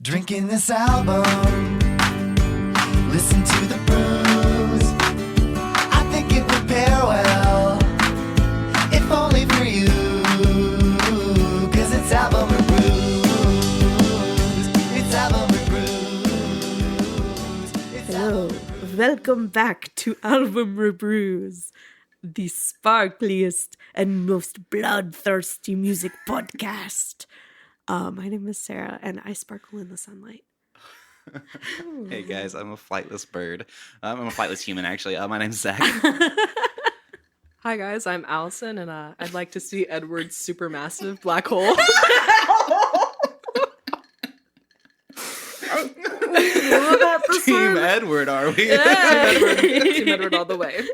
Drinking this album, listen to the brews. I think it would pair well, if only for you, 'cause it's album reviews. It's album reviews. Hello, welcome back to Album Reviews, the sparkliest and most bloodthirsty music podcast. My name is Sarah, and I sparkle in the sunlight. Hey guys, I'm a flightless bird. I'm a flightless human, actually. My name's Zach. Hi guys, I'm Allison, and I'd like to see Edward's supermassive black hole. Team Edward, are we? Yeah. Team Edward all the way.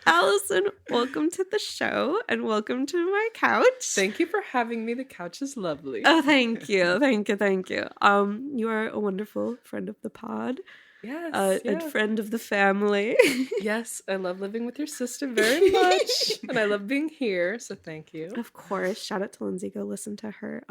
Allison, welcome to the show, and welcome to my couch. Thank you for having me. The couch is lovely. Oh, thank you. You are a wonderful friend of the pod. Yes, And friend of the family. Yes, I love living with your sister very much, and I love being here, so thank you. Of course. Shout out to Lindsay. Go listen to her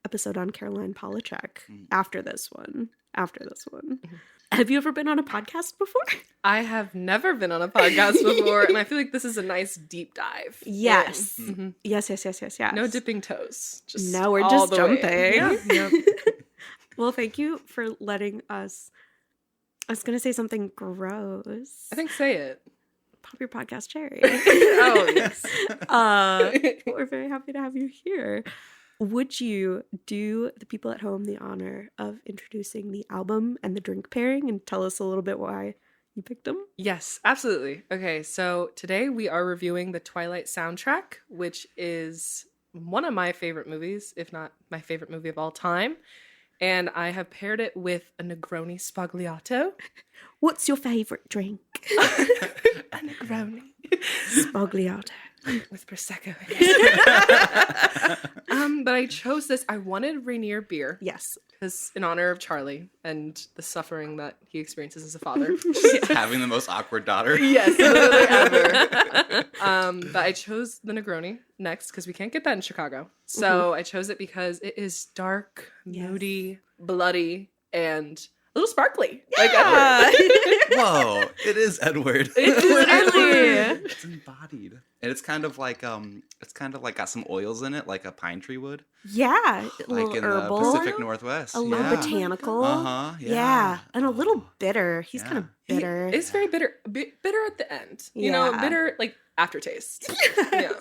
episode on Caroline Polachek after this one. Mm-hmm. Have you ever been on a podcast before? I have never been on a podcast before, and I feel like this is a nice deep dive. Yes. Mm-hmm. Yes. No dipping toes. Just no, we're all just the jumping. way. Yeah. Well, thank you for letting us. I was going to say something gross. I think say it. Pop your podcast cherry. Oh, yes. We're very happy to have you here. Would you do the people at home the honor of introducing the album and the drink pairing and tell us a little bit why you picked them? Yes, absolutely. Okay, so today we are reviewing the Twilight soundtrack, which is one of my favorite movies, if not my favorite movie of all time. And I have paired it with a negroni sbagliato. What's your favorite drink? A negroni. Sbagliato. With Prosecco in it. But I chose this. I wanted Rainier beer. Yes. Because in honor of Charlie and the suffering that he experiences as a father. Having the most awkward daughter. Yes, literally ever. But I chose the Negroni next because we can't get that in Chicago. So I chose it because it is dark, moody, bloody, and a little sparkly. Yeah. Like Edward. Whoa, it is Edward. It's literally. It's embodied. And it's kind of like got some oils in it, like a pine tree would. Yeah. A Like little in herbal. the Pacific Northwest. A little botanical. Uh-huh. Yeah. And a little bitter. He's kind of bitter. It's very bitter. Bitter at the end. You know, bitter, like, aftertaste. Yeah.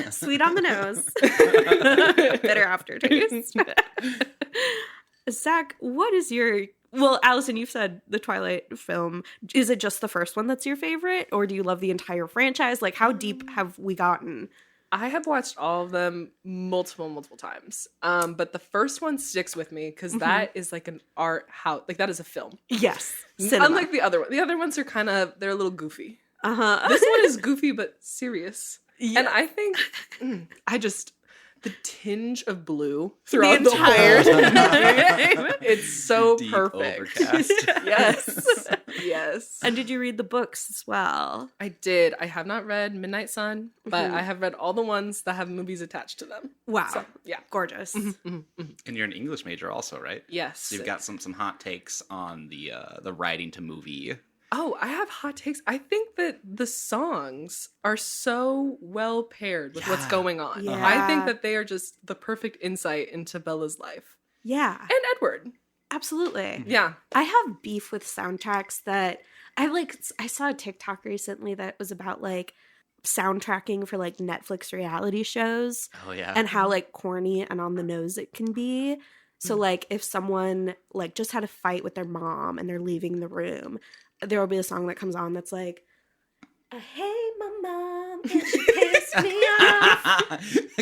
Sweet on the nose. Bitter aftertaste. Zach, what is your... Well, Allison, you've said the Twilight film. Is it just the first one that's your favorite? Or do you love the entire franchise? Like, how deep have we gotten? I have watched all of them multiple times. But the first one sticks with me because that is like an art house. Like, that is a film. Yes. Cinema. Unlike the other one. The other ones are they're a little goofy. Uh-huh. This one is goofy but serious. Yeah. And I think, the tinge of blue throughout the the entire whole it's so Deep perfect. overcast. Yes. And did you read the books as well? I did. I have not read Midnight Sun, but I have read all the ones that have movies attached to them. Wow. So, yeah. Gorgeous. And you're an English major also, right? Yes. So you've got some hot takes on the writing to movie. Oh, I have hot takes. I think that the songs are so well paired with what's going on. Yeah. I think that they are just the perfect insight into Bella's life. Yeah. And Edward. Absolutely. Yeah. I have beef with soundtracks that I saw a TikTok recently that was about like soundtracking for like Netflix reality shows. Oh yeah. And how like corny and on the nose it can be. So like if someone like just had a fight with their mom and they're leaving the room, there will be a song that comes on that's like, I hate my mom and she pissed me off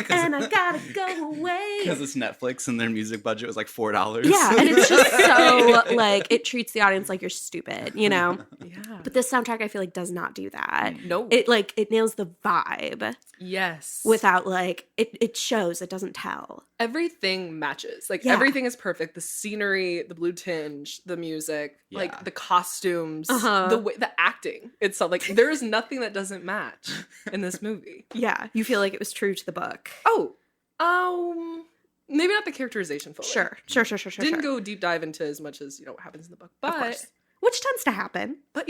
and I gotta go away. Because it's Netflix and their music budget was like $4. Yeah, and it's just so like it treats the audience like you're stupid, you know? Yeah. But this soundtrack I feel like does not do that. No. It nails the vibe Yes. without like it shows, it doesn't tell. Everything matches. Like, Yeah. everything is perfect. The scenery, the blue tinge, the music, Yeah. like, the costumes, Uh-huh. the way, the acting itself. Like, there is nothing that doesn't match in this movie. Yeah, you feel like it was true to the book. Oh, maybe not the characterization fully. Sure. Didn't go deep dive into as much as, what happens in the book. Of But, course. Which tends to happen. but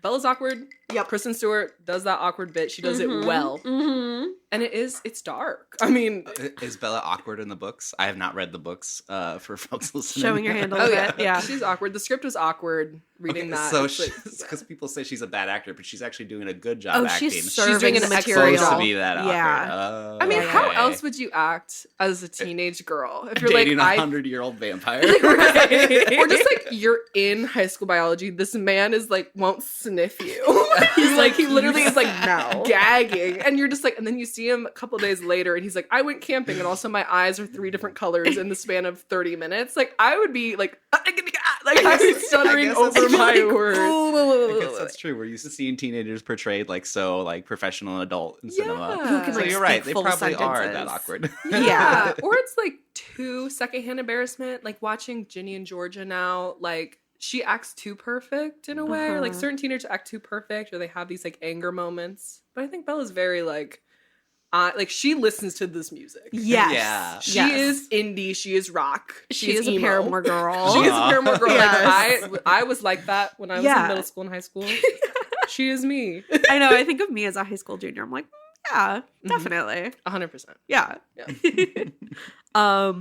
Bella's awkward. Yep. Kristen Stewart does that awkward bit. She does it well. Mm-hmm. And it's dark. I mean, Is Bella awkward in the books? I have not read the books for folks listening. Showing your hand a oh little yeah, bit. Yeah. she's awkward. The script was awkward. Reading that. So it's like- because people say she's a bad actor, but she's actually doing a good job acting. She's doing serving an the excellent material. supposed to be that awkward. Yeah. I mean, how Okay. else would you act as a teenage girl if you're dating like a 100-year-old vampire? Right. Or just like you're in high school biology, this man is like won't sniff you. He's like he literally is like No. gagging, and you're just like, and then you see him a couple days later, and he's like, I went camping, and also my eyes are 3 different colors in the span of 30 minutes. Like I would be like I'd be stuttering I guess that's over my like, words. I guess that's true. We're used to seeing teenagers portrayed like so like professional and adult in cinema. Who can, So like, you're right. speak They full probably are that sentences. awkward. Yeah. Or it's like too secondhand embarrassment. Like watching Ginny and Georgia now, like she acts too perfect in a way. Or like certain teenagers act too perfect, or they have these like anger moments. But I think Bella's very like she listens to this music. Yes. Yeah. She Yes. is indie. She is rock. She She's is a emo. Paramore girl. She is a Paramore girl. Yes. Like I was like that when I was Yeah. in middle school and high school. She is me. I know. I think of me as a high school junior. I'm like, yeah, definitely. 100%. Yeah. Yeah.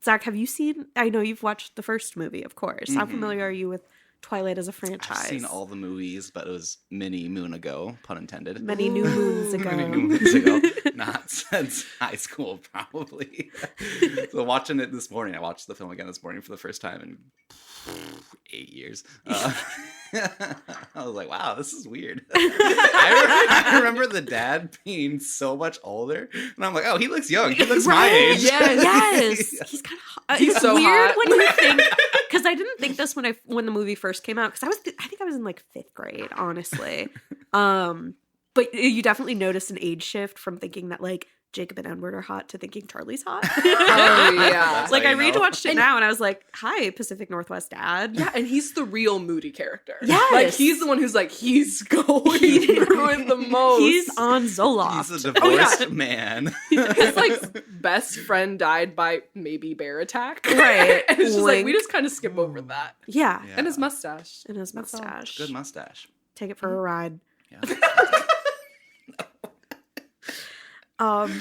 Zach, have you seen? I know you've watched the first movie, of course. How Mhm. familiar are you with Twilight as a franchise? I've seen all the movies, but it was many moon ago, pun intended. Many new moons ago. Many moons ago. Not since high school, probably. So watching it this morning, I watched the film again this morning for the first time in 8 years. I was like, wow, this is weird. I remember the dad being so much older, and I'm like, oh, he looks young. He looks my age. Yes. He's kind of. He's It's so weird hot. when you think, because I didn't think this when the movie first came out, because I think I was in like 5th grade, honestly. But you definitely noticed an age shift from thinking that like Jacob and Edward are hot to thinking Charlie's hot. Oh yeah. That's Like how I you know. rewatched it now and I was like, hi, Pacific Northwest dad. Yeah, and he's the real moody character. Yes. Like, he's the one who's like, he's going through it the most. He's on Zoloft. He's a divorced man. His, like, best friend died by maybe bear attack. Right. And it's just like, we Wink. just kind of skip over that. Yeah. Yeah. And his mustache. And his That's all. mustache. Good mustache. Take it for a ride. Yeah.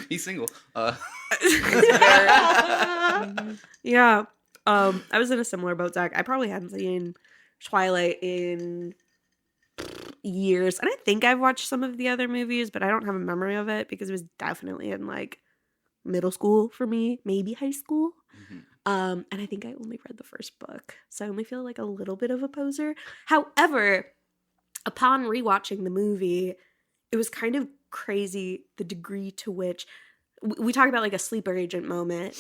He's single. Yeah. I was in a similar boat, Zach. I probably hadn't seen Twilight in years. And I think I've watched some of the other movies, but I don't have a memory of it because it was definitely in like middle school for me, maybe high school. Mhm. And I think I only read the first book. So I only feel like a little bit of a poser. However, upon rewatching the movie, it was kind of crazy the degree to which we talk about like a sleeper agent moment.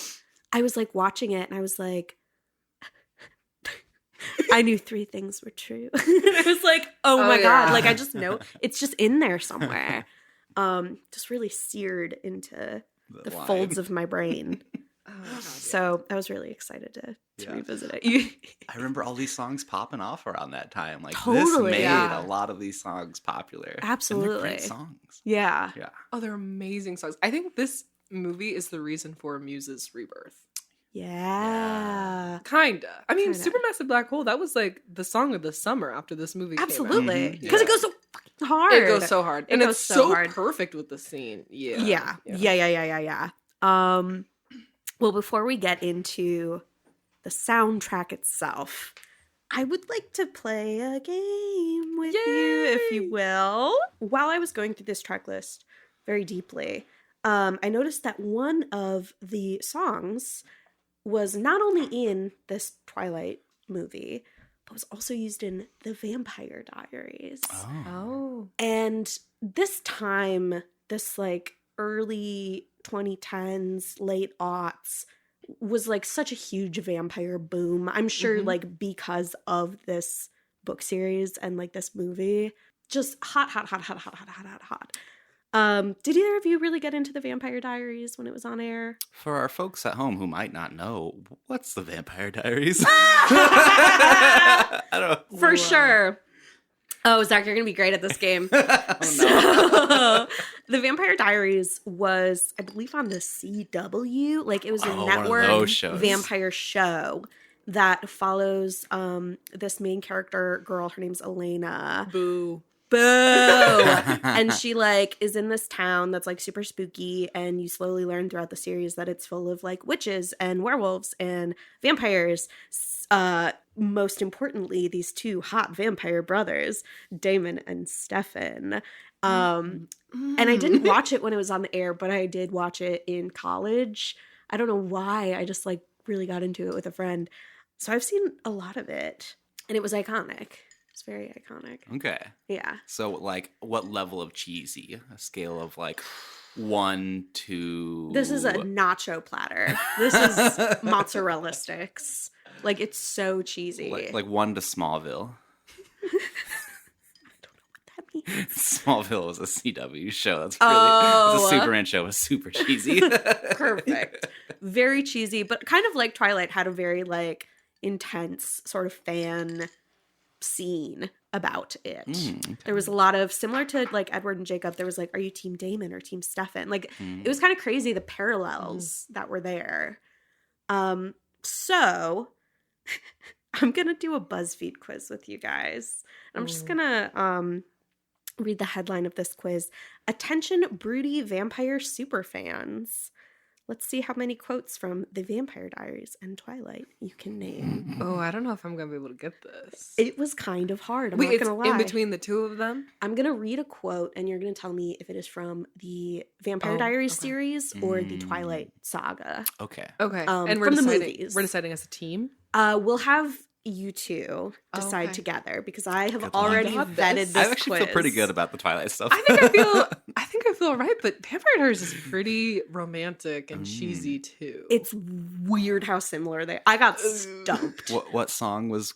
I was like watching it and I was like, I knew 3 things were true. I was like, oh my God. yeah. Like I just know it's just in there somewhere. Just really seared into the line. folds of my brain. Oh, God, So I was really excited to Yeah. revisit it. I remember all these songs popping off around that time. Like this Totally, made yeah. a lot of these songs popular. And they're Absolutely. great songs. Yeah. Yeah. Oh, they're amazing songs. I think this movie is the reason for Muse's rebirth. Yeah. Kinda. I mean, Kinda. Supermassive Black Hole, that was like the song of the summer after this movie came out. Absolutely. Mhm. Because it Yeah. goes so fucking hard. It goes so hard. It And goes it's so so hard. perfect with the scene. Yeah. Yeah. Well, before we get into the soundtrack itself, I would like to play a game with you, if you will. While I was going through this track list very deeply, I noticed that one of the songs was not only in this Twilight movie, but was also used in The Vampire Diaries. Oh. And this time, this like early 2010s, late aughts, was like such a huge vampire boom. I'm sure Mhm. like because of this book series and like this movie. Just hot. Did either of you really get into The Vampire Diaries when it was on air? For our folks at home who might not know, what's the Vampire Diaries? I don't know. For sure. Oh, Zach, you're going to be great at this game. Oh, So, The Vampire Diaries was, I believe, on the CW. Like, it was a one of network those shows. vampire show that follows this main character girl. Her name's Elena. Boo. Boo! And she, like, is in this town that's, like, super spooky, and you slowly learn throughout the series that it's full of, like, witches and werewolves and vampires. Most importantly, these two hot vampire brothers, Damon and Stefan. And I didn't watch it when it was on the air, but I did watch it in college. I don't know why. I just, like, really got into it with a friend. So I've seen a lot of it, and it was iconic. It's very iconic. Okay. Yeah. So, like, what level of cheesy? A scale of, like, 1 to... This is a nacho platter. This is mozzarella sticks. Like, it's so cheesy. Like 1 to Smallville. That means. Smallville was a CW show. That's really... It was a Superman show. It was super cheesy. Perfect. Very cheesy, but kind of like Twilight had a very, like, intense sort of fan scene about it. Okay. There was a lot of, similar to like Edward and Jacob, there was like, are you team Damon or team Stefan? Like, it was kind of crazy, the parallels that were there. So I'm gonna do a BuzzFeed quiz with you guys. I'm just gonna read the headline of this quiz. Attention broody vampire superfans. Let's see how many quotes from The Vampire Diaries and Twilight you can name. Oh, I don't know if I'm going to be able to get this. It was kind of hard. I'm Wait, not it's going to lie. in between the two of them? I'm going to read a quote and you're going to tell me if it is from the Vampire Diaries series or the Twilight saga. Okay. Okay. From And we're the deciding, movies. we're deciding as a team? We'll have you two decide Okay. together because I have Good luck. already Got vetted this. this I actually quiz. feel pretty good about the Twilight stuff. I think I feel right, but Vampire Diaries is pretty romantic and cheesy too. It's weird how similar they. I got stumped. What song was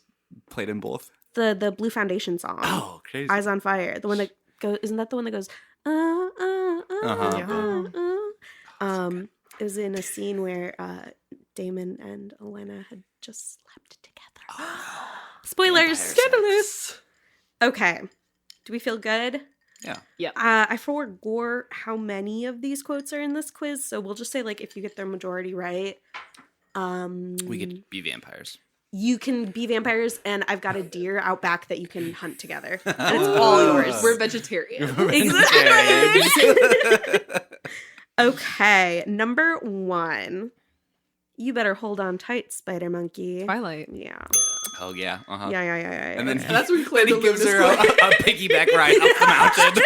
played in both? The Blue Foundation song. Oh, crazy. Eyes on Fire. The one that goes. Isn't that the one that goes? It was in a scene where Damon and Elena had just slept together. Spoilers. Scandalous. Okay. Do we feel good? Yeah. Yeah. I forgot how many of these quotes are in this quiz, so we'll just say like if you get their majority right, We could be vampires. you can be vampires, and I've got a deer out back that you can hunt together, and it's all yours. We're vegetarian. Exactly. Okay, number 1. You better hold on tight, Spider Monkey. Twilight. Yeah. Oh, yeah. Uh-huh. Yeah. And then yeah. That's when Claire he gives her a piggyback ride up the mountain.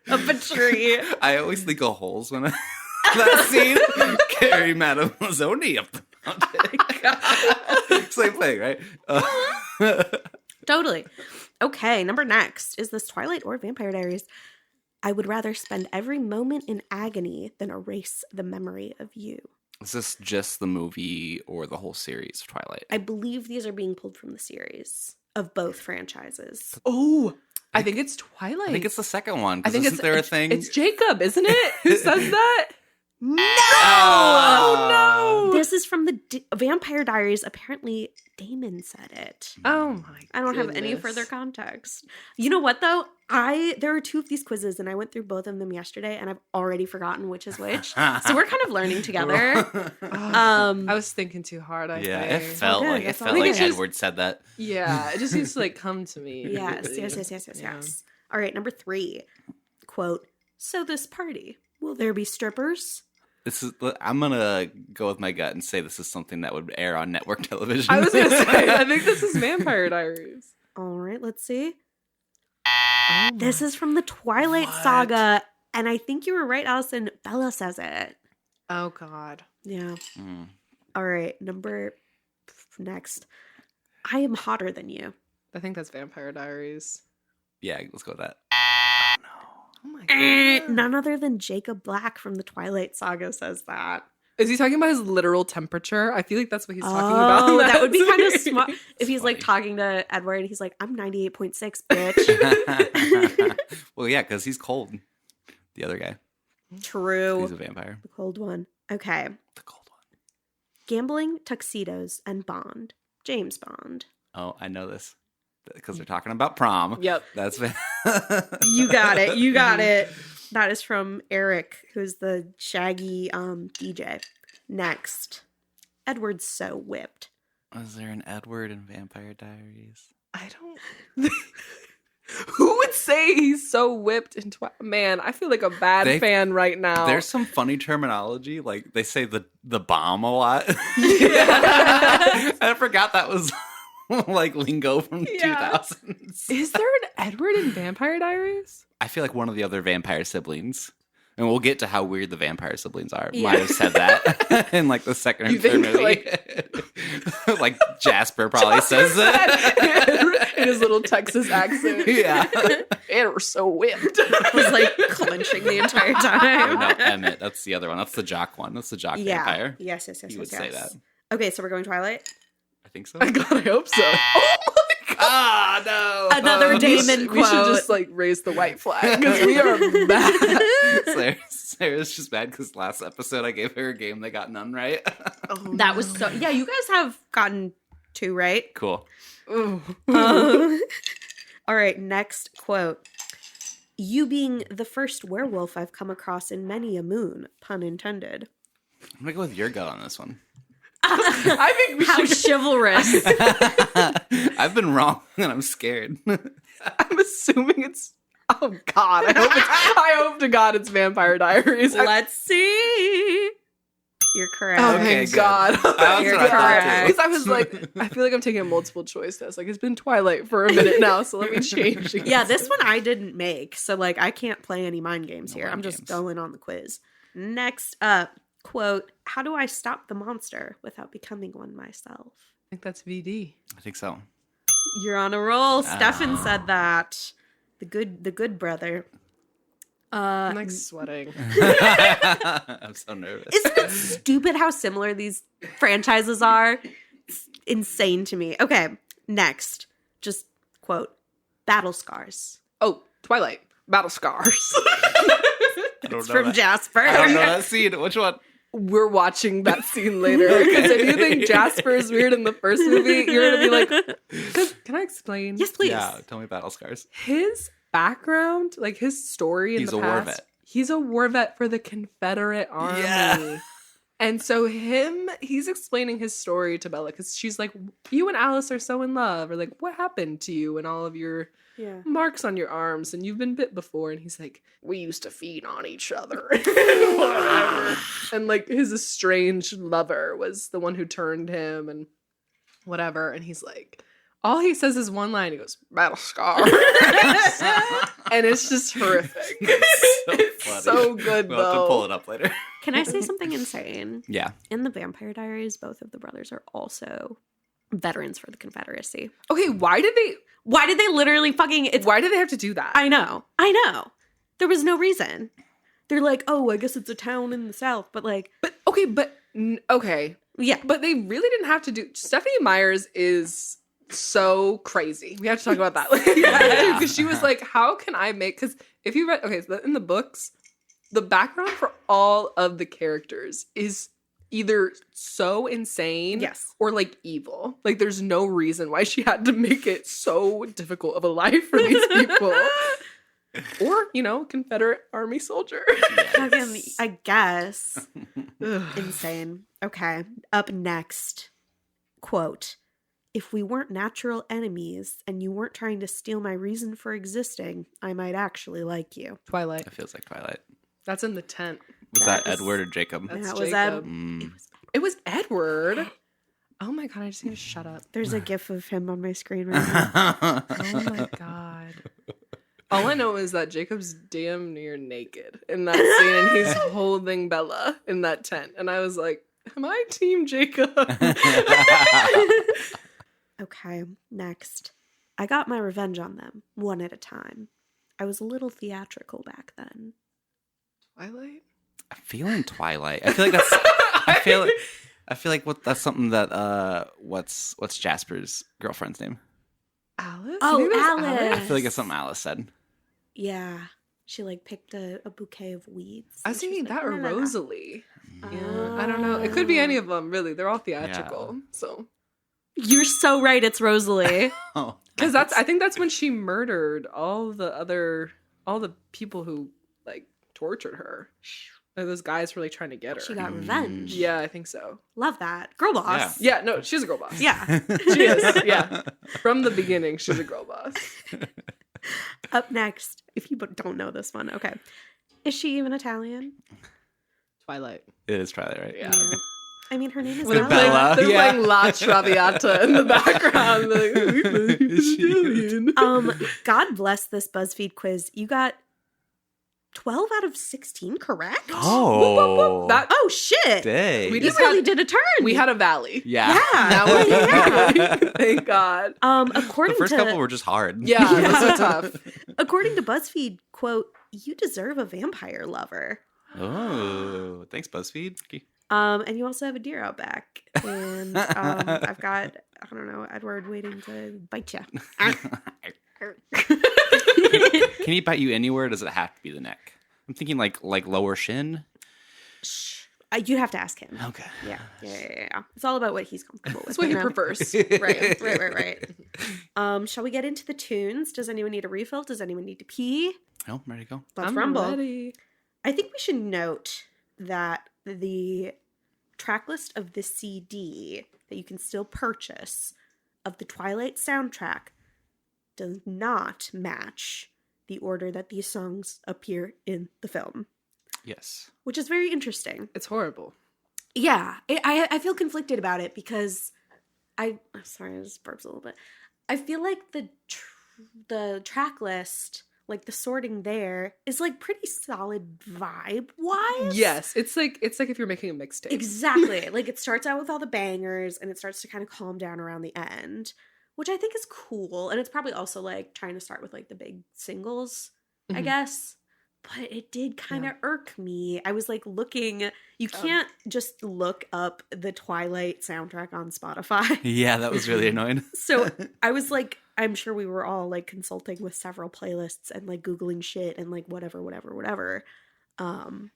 Up a tree. I always think of holes when I that scene. Carry Madame Mazzoni up the mountain. Same thing, right? Totally. Okay, number next. Is this Twilight or Vampire Diaries? I would rather spend every moment in agony than erase the memory of you. Is this just the movie or the whole series of Twilight? I believe these are being pulled from the series of both franchises. Oh, I think it's Twilight. I think it's the second one. I think isn't there a thing? It's Jacob, isn't it? Who says that? No! Oh, no! This is from the Vampire Diaries. Apparently, Damon said it. Oh my! I don't have any further context. You know what though? There are 2 of these quizzes, and I went through both of them yesterday, and I've already forgotten which is which. So we're kind of learning together. I was thinking too hard. Yeah, think. it felt good, like that's all good. Edward said that. Yeah, it just needs to like come to me. Yes. Yeah. All right, number 3. Quote, so this party, will there be strippers? I'm gonna go with my gut and say this is something that would air on network television. I was gonna say, I think this is Vampire Diaries. All right, let's see. Oh This is from the Twilight saga, and I think you were right, Allison. Bella says it. Oh God. Yeah. Mm. All right, next. I am hotter than you. I think that's Vampire Diaries. Yeah, let's go with that. Oh my God. None other than Jacob Black from the Twilight saga says that. Is he talking about his literal temperature? I feel like that's what he's talking about. in That would be kind of series. smart if he's like funny. talking to Edward and he's like, I'm 98.6, bitch. Well, yeah, because he's cold. The other guy. True. He's a vampire. The cold one. Okay. The cold one. Gambling, tuxedos, and Bond. James Bond. Oh, I know this. because they're talking about prom. Yep. That's You got it. You got it. That is from Eric, who's the Shaggy DJ. Next. Edward's so whipped. Was there an Edward in Vampire Diaries? I don't. Who would say he's so whipped into? Man, I feel like a bad fan right now. There's some funny terminology, like they say the bomb a lot. Yeah. I forgot that was like lingo from 2000s. Is there an Edward in Vampire Diaries? I feel like one of the other vampire siblings, and we'll get to how weird the vampire siblings are. Yeah. Might have said that in like the second or third movie. Like Jasper probably says that in his little Texas accent. Yeah. And we're so whipped. I was like clenching the entire Oh, time. no, Emmett. That's the other one. That's the jock one. That's the jock vampire. Yes. He would say that. Okay, so we're going Twilight. I think so. God, I hope so. Oh my God. Ah, no. Another Damon We should quote. just like raise the white flag because we are bad. Sarah's just mad because last episode I gave her a game, they got none right. That was so. Yeah, you guys have gotten 2 right. Cool. All right, next quote. You being the first werewolf I've come across in many a moon, pun intended. I'm gonna go with your gut on this one. I think we How should. chivalrous. I've been wrong and I'm scared. I'm assuming it's. Oh God! I hope to God it's Vampire Diaries. Let's see. You're correct. Oh, Okay, thank good. God. That's You're what I thought, too. correct. Because I was like, I feel like I'm taking a multiple choice test. Like, it's been Twilight for a minute now, so let me change it. Yeah, this one I didn't make, so like I can't play any mind games No here. mind I'm just games. going on the quiz. Next up, quote, how do I stop the monster without becoming one myself? I think that's VD. I think so. You're on a roll. Stefan said that. The good brother. I'm like sweating. I'm so nervous. Isn't it stupid how similar these franchises are? It's insane to me. Okay, next. Just quote, battle scars. Oh, Twilight. Battle Scars. It's from Jasper. I don't know that scene. Which one? We're watching that scene later. Because if you think Jasper is weird in the first movie, you're going to be like, 'cause- can I explain? Yes, please. Yeah, tell me Battle Scars. His background, like his story in He's the a war past. vet. He's a war vet for the Confederate Army. Yeah. And so he's explaining his story to Bella because she's like, you and Alice are so in love. Or like, what happened to you and all of your Yeah. marks on your arms and you've been bit before? And he's like, we used to feed on each other. Whatever. And like his estranged lover was the one who turned him and whatever. And he's like, all he says is one line. He goes, battle scar. And it's just horrific. It's funny. so good, We'll have to though. pull it up later. Can I say something insane? Yeah. In the Vampire Diaries, both of the brothers are also veterans for the Confederacy. Okay, why did they literally fucking... why did they have to do that? I know. There was no reason. They're like, oh, I guess it's a town in the South, but like... Okay. Yeah. But they really didn't have to do... Stephanie Myers is so crazy. We have to talk about that. Yeah. Because she was like, how can I make... Because if you read... Okay, so in the books, the background for all of the characters is either so insane Yes. or like evil. Like there's no reason why she had to make it so difficult of a life for these people. Or, Confederate Army soldier. Fucking, I guess. Insane. Okay. Up next. Quote, if we weren't natural enemies and you weren't trying to steal my reason for existing, I might actually like you. Twilight. It feels like Twilight. That's in the tent. Was That that is- Edward or Jacob? That's That was Jacob. Mm. It was Edward. Oh my God, I just need to shut up. There's a gif of him on my screen right now. Oh my God. All I know is that Jacob's damn near naked in that scene and he's holding Bella in that tent. And I was like, am I Team Jacob? Okay, next. I got my revenge on them, one at a time. I was a little theatrical back then. Twilight? I'm feeling Twilight. I feel like that's. I feel like that's something that. What's Jasper's girlfriend's name? Alice? Oh, You think that's Alice. I feel like it's something Alice said. Yeah. She like picked a bouquet of weeds. I was and she thinking like, that or "No, no, no." Rosalie. Yeah, I don't know. It could be any of them, really. They're all theatrical. So You're so right, it's Rosalie. Oh, Because I think that's when she murdered all the people who like tortured her. Like, those guys were like trying to get her. She got revenge. Yeah, I think so. Love that. Girl boss. Yeah, no, she's a girl boss. Yeah. She is. Yeah. From the beginning, she's a girl boss. Up next, if you don't know this one, okay. Is she even Italian? Twilight. It is Twilight, right? Yeah. I mean, her name is With Bella. Bella. They're Yeah. playing La Traviata in the background. Like, God bless this BuzzFeed quiz. You got 12 out of 16 correct? Oh. that shit. Day. We You just really had- did a turn. we had a valley. Yeah. Yeah. Now we're Yeah. Thank God. The According first to couple were just hard. Yeah, that's so tough. according to BuzzFeed, quote, you deserve a vampire lover. Oh, thanks, BuzzFeed. And you also have a deer out back. And I've got, I don't know, Edward waiting to bite you. Can he bite you anywhere? Or does it have to be the neck? I'm thinking like lower shin. You'd have to ask him. Okay. Yeah. It's all about what he's comfortable with. That's what he you know? prefers. Right. Shall we get into the tunes? Does anyone need a refill? Does anyone need to pee? Oh, I'm ready to go. Let's I'm rumble. ready. I think we should note that the track list of the CD that you can still purchase of the Twilight soundtrack does not match the order that these songs appear in the film, Yes. which is very interesting. It's horrible. Yeah, I feel conflicted about it because I'm sorry, I just burped a little bit. I feel like the track list, like the sorting there, is like pretty solid vibe wise. Yes, it's like if you're making a mixtape. Exactly. Like it starts out with all the bangers and it starts to kind of calm down around the end, which I think is cool. And it's probably also like trying to start with like the big singles, I Mhm. guess. But it did kind of irk me. I was like looking, you can't just look up the Twilight soundtrack on Spotify. Yeah, that was really annoying. So I was like, I'm sure we were all like consulting with several playlists and like Googling shit and like whatever.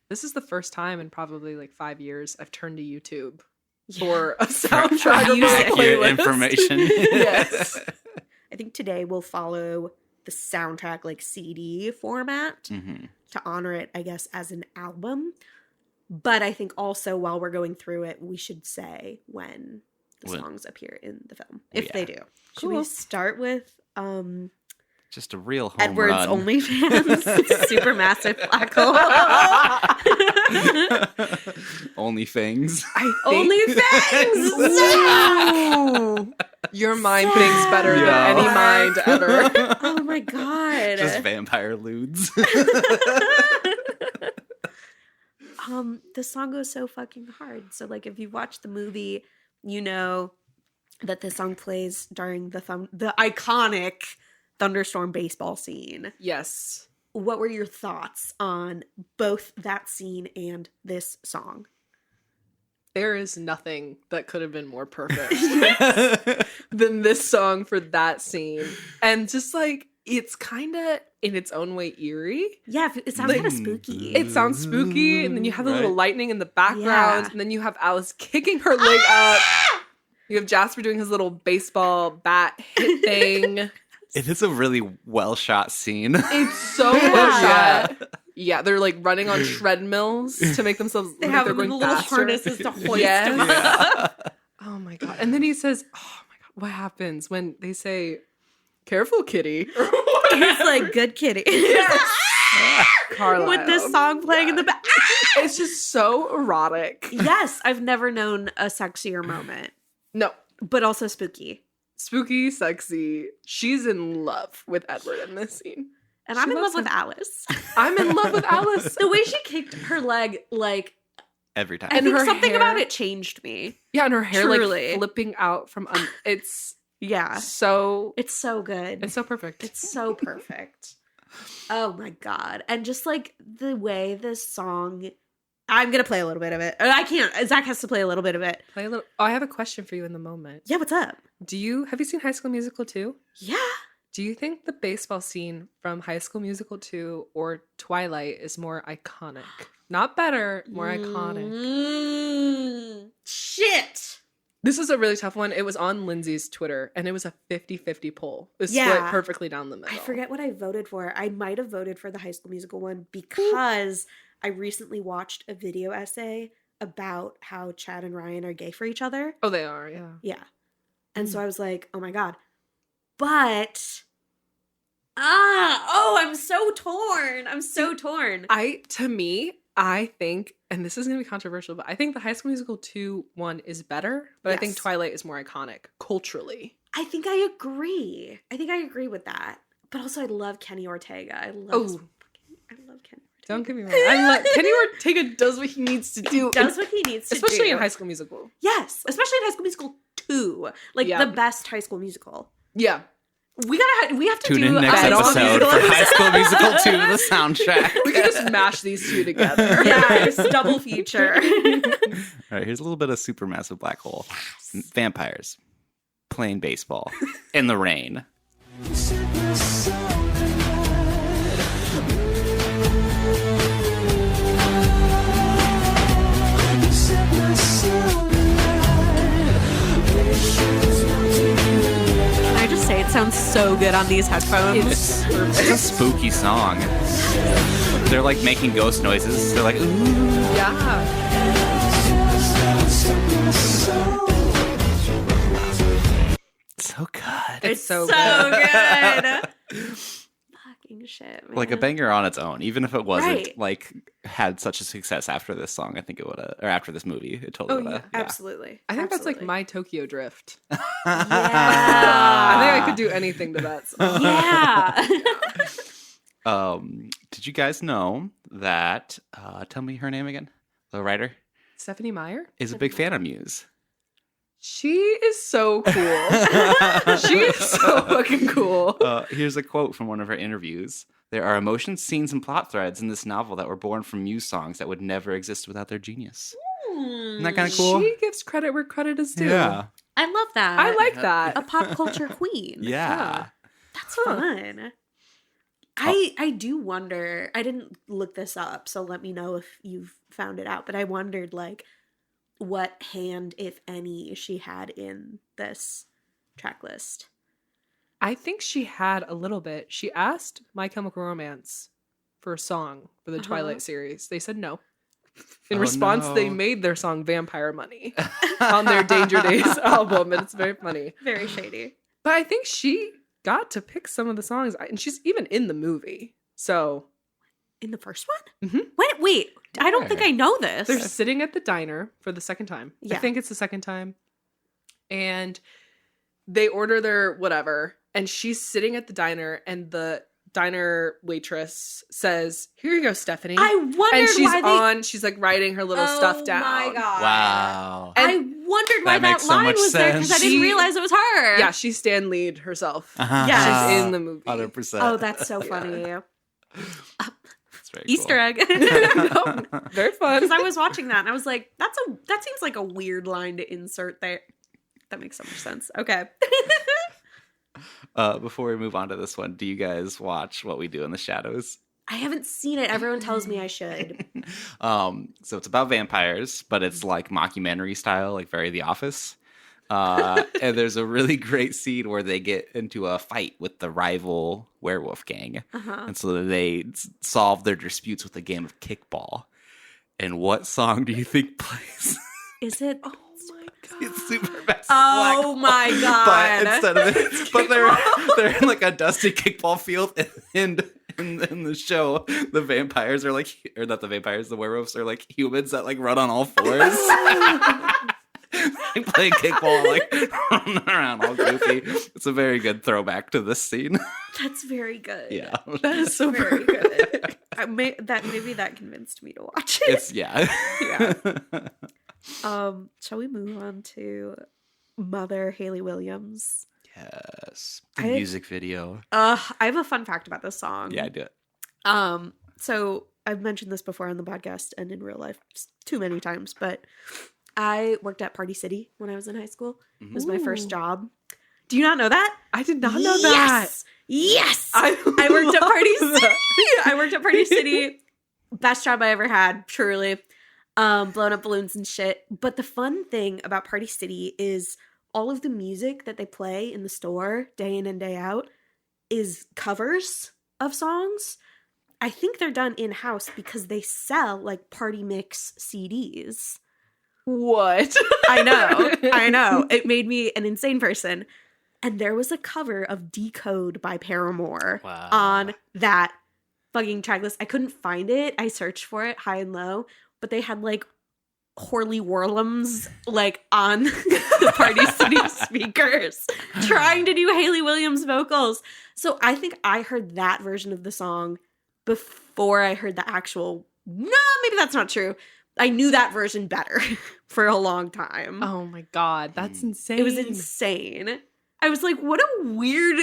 This is the first time in probably like 5 years I've turned to YouTube Yeah. for a soundtrack of my music. Accurate playlist. information. Yes. I think today we'll follow the soundtrack like CD format Mhm. to honor it, I guess, as an album. But I think also while we're going through it, we should say when the When- songs appear in the film, if Yeah. they do. Should we Cool. start with Just a real home Edward's run. OnlyFans Supermassive Black Hole? Only things. OnlyFans! Ooh. Your mind thinks better Yeah. than any mind ever. Oh my god. Just vampire lewds. The song goes so fucking hard. So like if you watch the movie, you know that the song plays during the iconic thunderstorm baseball scene. Yes. What were your thoughts on both that scene and this song? There is nothing that could have been more perfect than this song for that scene. And just like, it's kind of in its own way eerie. Yeah, it sounds Like- kind of spooky. It sounds spooky, and then you have the little Right. lightning in the background, Yeah. and then you have Alice kicking her leg up. You have Jasper doing his little baseball bat hit thing. It is a really well shot scene. It's so Yeah. well shot. Yeah, they're like running on treadmills to make themselves They look like have they're the going little faster. harnesses to hoist Yes. him up. Oh my god. And then he says, oh my god, what happens when they say, careful, kitty? He's like, good kitty. Carlisle. With this song playing in the back. It's just so erotic. Yes, I've never known a sexier moment, No. but also spooky. Spooky, sexy. She's in love with Edward in this scene. And She I'm in love loves with him. Alice. I'm in love with Alice. The way she kicked her leg, like, Every time. I And think her something hair- about it changed me. Yeah, and her hair Truly. like flipping out from it's Yeah. so It's so good. it's so perfect. It's so perfect. Oh my god. And just like the way this song, I'm going to play a little bit of it. I can't. Zach has to play a little bit of it. Play a little. Oh, I have a question for you in the moment. Yeah, what's up? Have you seen High School Musical 2? Yeah. Do you think the baseball scene from High School Musical 2 or Twilight is more iconic? Not better, more iconic. Shit. This is a really tough one. It was on Lindsay's Twitter, and it was a 50-50 poll. It was split Yeah. perfectly down the middle. I forget what I voted for. I might have voted for the High School Musical one because I recently watched a video essay about how Chad and Ryan are gay for each other. Oh, they are, yeah. Yeah. And so I was like, oh my God. But, I'm so torn. I'm so torn. I think, and this is going to be controversial, but I think the High School Musical 2-1 is better, but I think Yes. Twilight is more iconic culturally. I think I agree. with that. But also I love Kenny Ortega. I love Kenny Ortega. Don't get me wrong. Kenny Ortega does what he needs to do. Does what he needs to do. Especially in High School Musical. Yes, especially in High School Musical 2. Like Yeah. the best High School Musical. Yeah. We have to Tune do in next a episode for High School Musical 2, the soundtrack. We can just mash these two together. Yeah, it's double feature. All right, here's a little bit of Supermassive Black Hole. Vampires playing baseball in the rain. Can I just say it sounds so good on these headphones? It's a spooky song. They're like making ghost noises. They're like, ooh. Yeah. So good. It's so good. Fucking shit, man. Like a banger on its own, even if it wasn't Right. like had such a success after this song. I think it would have, or after this movie, it totally would have. Absolutely. I think that's like Absolutely. my Tokyo Drift. Yeah. I think I could do anything to that song. Yeah. Did you guys know that? Tell me her name again. The writer Stephanie Meyer? is a big fan of Muse. She is so cool. She is so fucking cool. Here's a quote from one of her interviews. There are emotions, scenes, and plot threads in this novel that were born from Muse songs that would never exist without their genius. Isn't that kind of cool? She gives credit where credit is due. Yeah. I love that. I like that. a pop culture queen. Yeah. That's fun. I do wonder. I didn't look this up, so let me know if you've found it out. But I wondered, like, what hand, if any, she had in this track list. I think she had a little bit. She asked My Chemical Romance for a song for the Twilight series. They said no. In response, no. they made their song Vampire Money on their Danger Days album, and it's very funny. Very shady. But I think she got to pick some of the songs, and she's even in the movie. So In the first one? Mhm. Wait. I don't think I know this. they're sitting at the diner for the second time. Yeah. I think it's the second time. And they order their whatever, and she's sitting at the diner, and the diner waitress says, "Here you go, Stephanie." I wondered and she's why she's like writing her little stuff down. Oh my God. Wow. I wondered why That that makes so line much was there because I sense. didn't She- realize it was her. Yeah, she's Stan Lead herself. Yes. She's in the movie. 100%. Oh, that's so funny. That's very Easter egg. No, very fun. Because I was watching that and I was like, that seems like a weird line to insert there. That makes so much sense. Okay. Before we move on to this one, do you guys watch What We Do in the Shadows? I haven't seen it. Everyone tells me I should. So it's about vampires, but it's like mockumentary style, like very The Office. And there's a really great scene where they get into a fight with the rival werewolf gang. Uh-huh. And so they solve their disputes with a game of kickball. And what song do you think plays? Is it? Oh my God. It's Supermassive Oh Black my Hole. God. But instead of it, but they're in like a dusty kickball field, and in the show, the vampires are like, or not the vampires, the werewolves are like humans that like run on all fours. They play kickball, like running around all goofy. It's a very good throwback to this scene. That's very good. Yeah, That is so Very good. good. Maybe that convinced me to watch it. it's yeah. Shall we move on to Mother Hayley Williams? Yes, the I- music video. I have a fun fact about this song. Yeah, do it. So I've mentioned this before on the podcast and in real life too many times, but I worked at Party City when I was in high school. It was my first job. Do you not know that? I did not know that. Yes. I worked at love Party that. City. I worked at Party City. Best job I ever had, truly. blowing up balloons and shit. But the fun thing about Party City is all of the music that they play in the store day in and day out is covers of songs. I think they're done in-house because they sell like party mix CDs. What? I know. It made me an insane person. And there was a cover of Decode by Paramore on that fucking track list. I couldn't find it. I searched for it high and low, but they had like Horley Worlums like on the Party City speakers trying to do Hayley Williams vocals. So I think I heard that version of the song before I heard the actual. No, maybe that's not true. I knew that version better for a long time. Oh my God, that's insane. It was insane. I was like, what a weird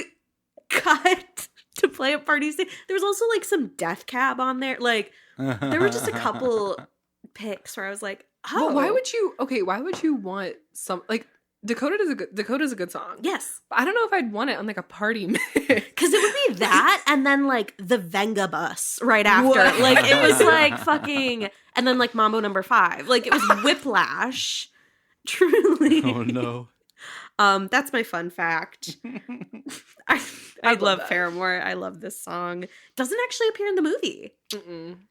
cut to play at Party City. There was also like some Death Cab on there. Like there were just a couple picks where I was like, oh. But why would you want some like Dakota's a good song. Yes. But I don't know if I'd want it on like a party mix. Because it would be that and then like the Venga Bus right after. What? Like it was like fucking, and then like Mambo No. 5. Like it was whiplash. Truly. Oh no. That's my fun fact. I love Paramore. I love this song. Doesn't actually appear in the movie.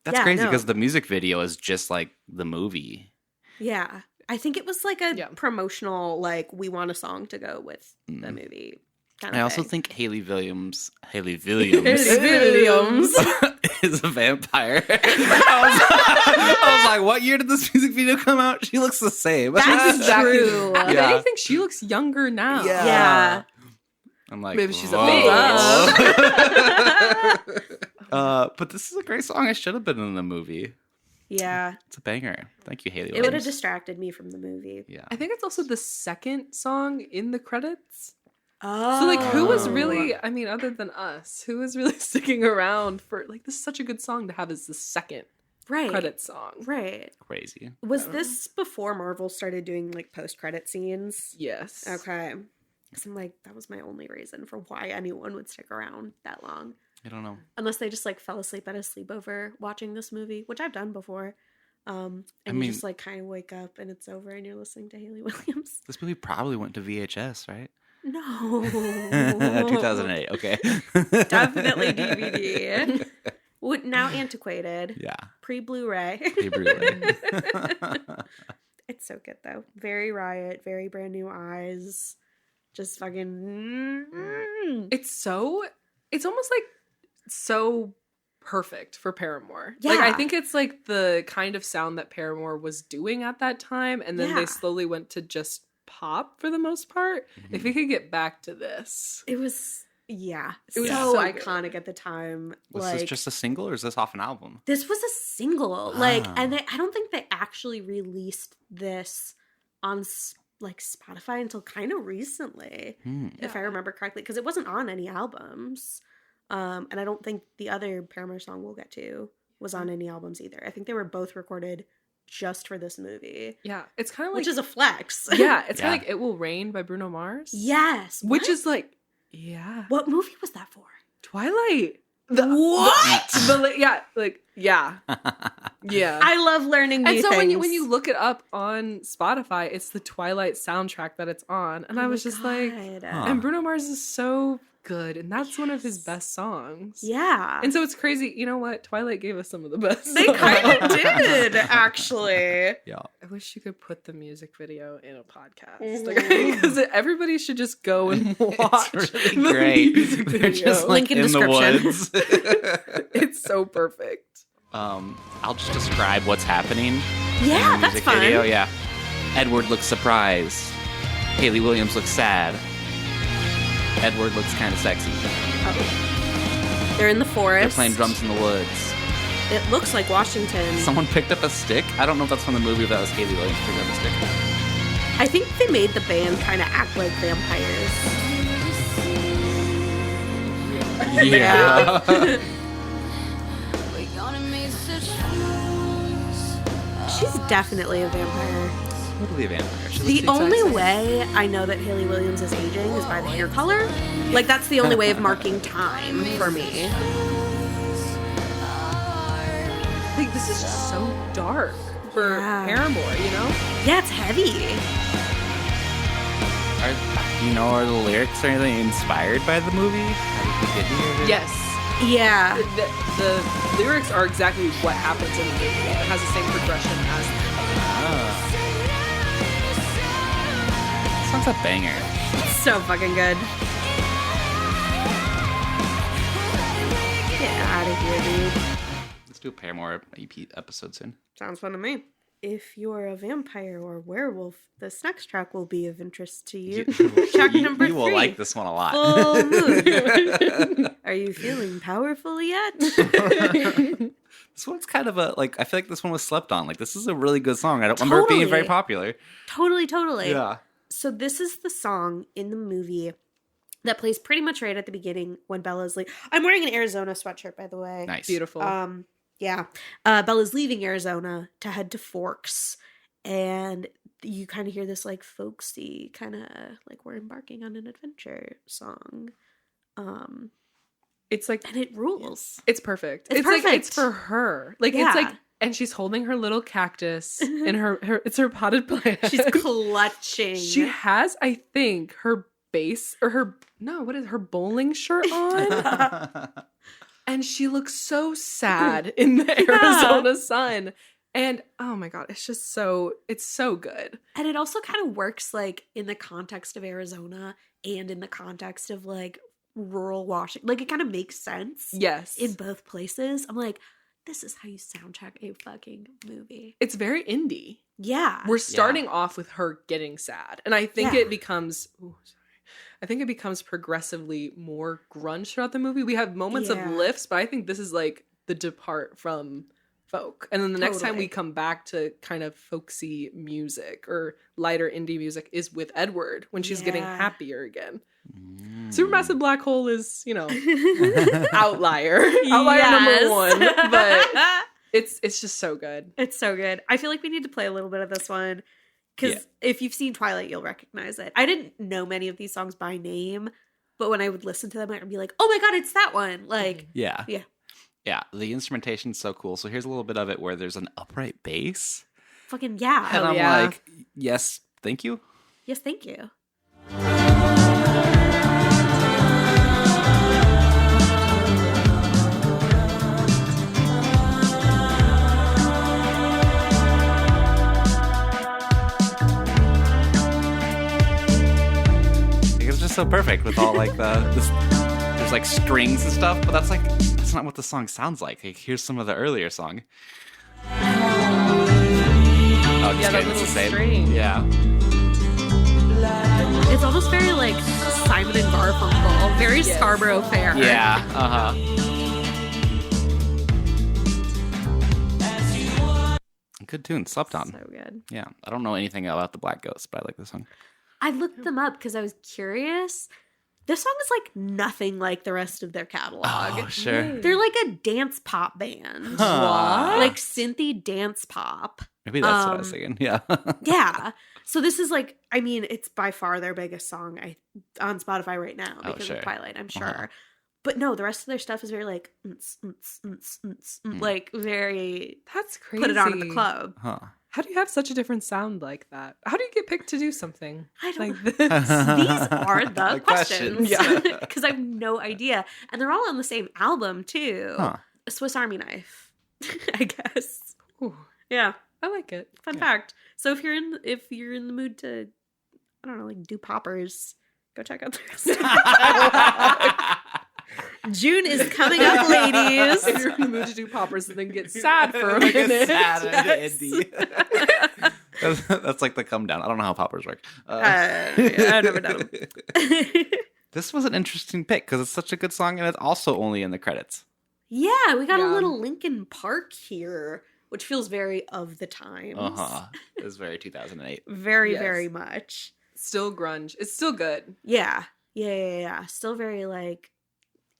That's Yeah, crazy no. because the music video is just like the movie. Yeah. I think it was like a promotional, like, we want a song to go with the movie kind of I also thing. think Hayley Williams Hayley Williams. is a vampire. I was like, what year did this music video come out? She looks the same. That's true. If anything, she looks younger now. Yeah. I'm like, Maybe she's a whoa. bitch. But this is a great song. I should have been in the movie. Yeah. It's a banger. Thank you, Hayley It would have Williams. distracted me from the movie. Yeah. I think it's also the second song in the credits. Oh. So, like, who was really, I mean, other than us, who was really sticking around for, like, this is such a good song to have as the second credit song. Right. Crazy. Was this before Marvel started doing, like, post-credit scenes? Yes. Okay. Because I'm like, that was my only reason for why anyone would stick around that long. I don't know. Unless they just, like, fell asleep at a sleepover watching this movie, which I've done before. And I you mean- just, like, kind of wake up and it's over and you're listening to Hayley Williams. This movie probably went to VHS, right? No. 2008. Okay. Definitely DVD. Now antiquated. Yeah. Pre-Blu-ray. Blu-ray. It's so good, though. Very Riot, very Brand New Eyes. Just fucking... It's almost like so perfect for Paramore. Like, I Yeah. think it's like the kind of sound that Paramore was doing at that time, and then Yeah. they slowly went to just pop for the most part. If we could get back to this. It was... Yeah. It was so so good. iconic at the time. Was like, this just a single or is this off an album? This was a single. Like, Ah. and I don't think they actually released this on like Spotify until kind of recently, if I remember correctly, because it wasn't on any albums. And I don't think the other Paramore song we'll get to was on any albums either. I think they were both recorded just for this movie. Yeah, it's kind of like... Which is a flex. yeah, it's kind Yeah. of like It Will Rain by Bruno Mars. Yes. Which What? is like... Yeah. What movie was that for? Twilight. What? Yeah. I love learning new And so things. when you look it up on Spotify, it's the Twilight soundtrack that it's on. And I was just like... God. And Bruno Mars is so good. And that's one of his best songs. Yeah. And so it's crazy. You know what? Twilight gave us some of the best They songs. kind of did, actually. Yeah. I wish you could put the music video in a podcast. Mhm. Because everybody should just go and watch It's really the great. music They're video. just like Link in in the description. woods. It's so perfect. I'll just describe what's happening. Yeah, in the that's music fun. video. Yeah. Edward looks surprised. Hayley Williams looks sad. Edward looks kind of sexy. They're in the They're forest. playing drums in the woods. It looks like Washington. Someone picked up a stick. I don't know if that's from the movie or if that was Hayley Williams picking up a stick. I think they made the band kind of act like vampires. Yeah. She's definitely a vampire. Totally a vampire. She The looks only exact same. way I know that Hayley Williams is aging is by the hair color. Like, that's the only way of marking time for me. Like, this is just so dark. for Paramore, you know? Yeah, it's heavy. Are the lyrics or anything inspired by the movie? How did we get here? Yes. Yeah. The lyrics are exactly what happens in the movie. It has the same progression as This song's a banger. It's so fucking good. Get out of here, dude. Let's do a Paramore EP episode soon. Sounds fun to me. If you're a vampire or werewolf, this next track will be of interest to you. Track number 3. You will like this one a lot. Full moon. Are you feeling powerful yet? This one's kind of I feel like this one was slept on. Like, this is a really good song. I don't remember it being very popular. Totally. Yeah. So this is the song in the movie that plays pretty much right at the beginning when Bella's like, I'm wearing an Arizona sweatshirt, by the way. Nice. beautiful. Yeah. Bella's leaving Arizona to head to Forks. And you kind of hear this like folksy kind of like we're embarking on an adventure song. It's like, And it rules. it's perfect. It's like, perfect. it's for her. Like, Yeah. it's like, and she's holding her little cactus in it's her potted plant. She's clutching. She has, I think, her base or her bowling shirt on. And she looks so sad in the Arizona sun. And oh my God, it's so good. And it also kind of works like in the context of Arizona and in the context of like rural Washington. Like it kind of makes sense. Yes. In both places. I'm like, this is how you soundtrack a fucking movie. It's very indie. Yeah. We're starting off with her getting sad. And I think it becomes progressively more grunge throughout the movie. We have moments of lifts, but I think this is like the depart from folk. And then the next time we come back to kind of folksy music or lighter indie music is with Edward when she's getting happier again. Supermassive Black Hole is, outlier. Number 1. But it's just so good. It's so good. I feel like we need to play a little bit of this one. Because if you've seen Twilight, you'll recognize it. I didn't know many of these songs by name, but when I would listen to them, I'd be like, oh my God, it's that one. Like, Yeah, the instrumentation's so cool. So here's a little bit of it where there's an upright bass. fucking yeah. And I'm yeah. like, yes, thank you. Yes, thank you. It's just so perfect with all like there's like strings and stuff, but that's not what the song sounds like. Like here's some of the earlier song. Oh, just that kidding, it's little the same. string. Yeah. It's almost very like Simon and Garfunkel, very Scarborough Fair. Yeah. Good tune, slept on. So good. Yeah, I don't know anything about the Black Ghost, but I like this song. I looked them up because I was curious. This song is like nothing like the rest of their catalog. Oh, sure. They're like a dance pop band. Huh. Like synthy dance pop. Maybe that's what I was thinking. Yeah. Yeah. So this is like, I mean, it's by far their biggest song on Spotify right now because sure. of Twilight, I'm sure. Uh-huh. But no, the rest of their stuff is very like, like very That's crazy. put it on at the club. Huh. How do you have such a different sound like that? How do you get picked to do something I don't like know. this? These are the The questions. questions. Because I have no idea. And they're all on the same album too. Huh. A Swiss Army Knife, I guess. Ooh, Yeah. I like it. Fun fact. So if you're in the mood to, I don't know, like do poppers, go check out their stuff. June is coming up, ladies. If you're in the mood to do poppers and then get sad for a Like minute. sad Yes. indie. That's like the come down. I don't know how poppers work. I've never done them. This was an interesting pick because it's such a good song and it's also only in the credits. Yeah, we got a Yeah. little Linkin Park here, which feels very of the times. It was very 2008. Very, Yes. very much. Still grunge. It's still good. Yeah. Yeah. Still very like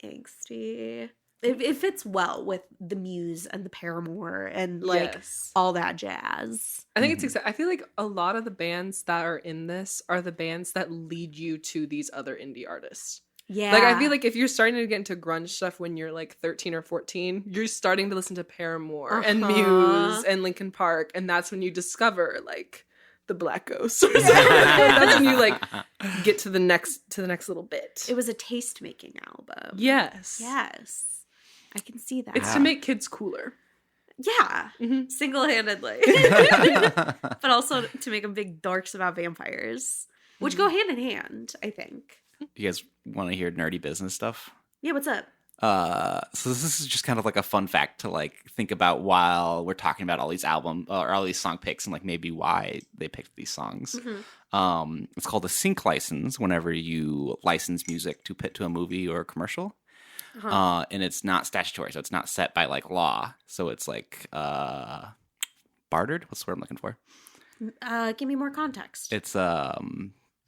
angsty. It fits well with the Muse and the Paramore and like Yes. all that jazz. I think it's I feel like a lot of the bands that are in this are the bands that lead you to these other indie artists. Yeah. Like, I feel like if you're starting to get into grunge stuff when you're like 13 or 14, you're starting to listen to Paramore and Muse and Linkin Park, and that's when you discover like the Black Ghost. Or something. That's when you like get to the next little bit. It was a taste-making album. Yes. Yes. I can see that. It's to make kids cooler. Yeah. Mhm. Single-handedly. But also to make them big dorks about vampires, which go hand in hand, I think. You guys want to hear nerdy business stuff? Yeah, what's up? So this is just kind of like a fun fact to like think about while we're talking about all these album or all these song picks and like maybe why they picked these songs. Mm-hmm. It's called a sync license whenever you license music to put to a movie or a commercial. And it's not statutory, so it's not set by like law. So it's like bartered. What's the word I'm looking for? Give me more context. It's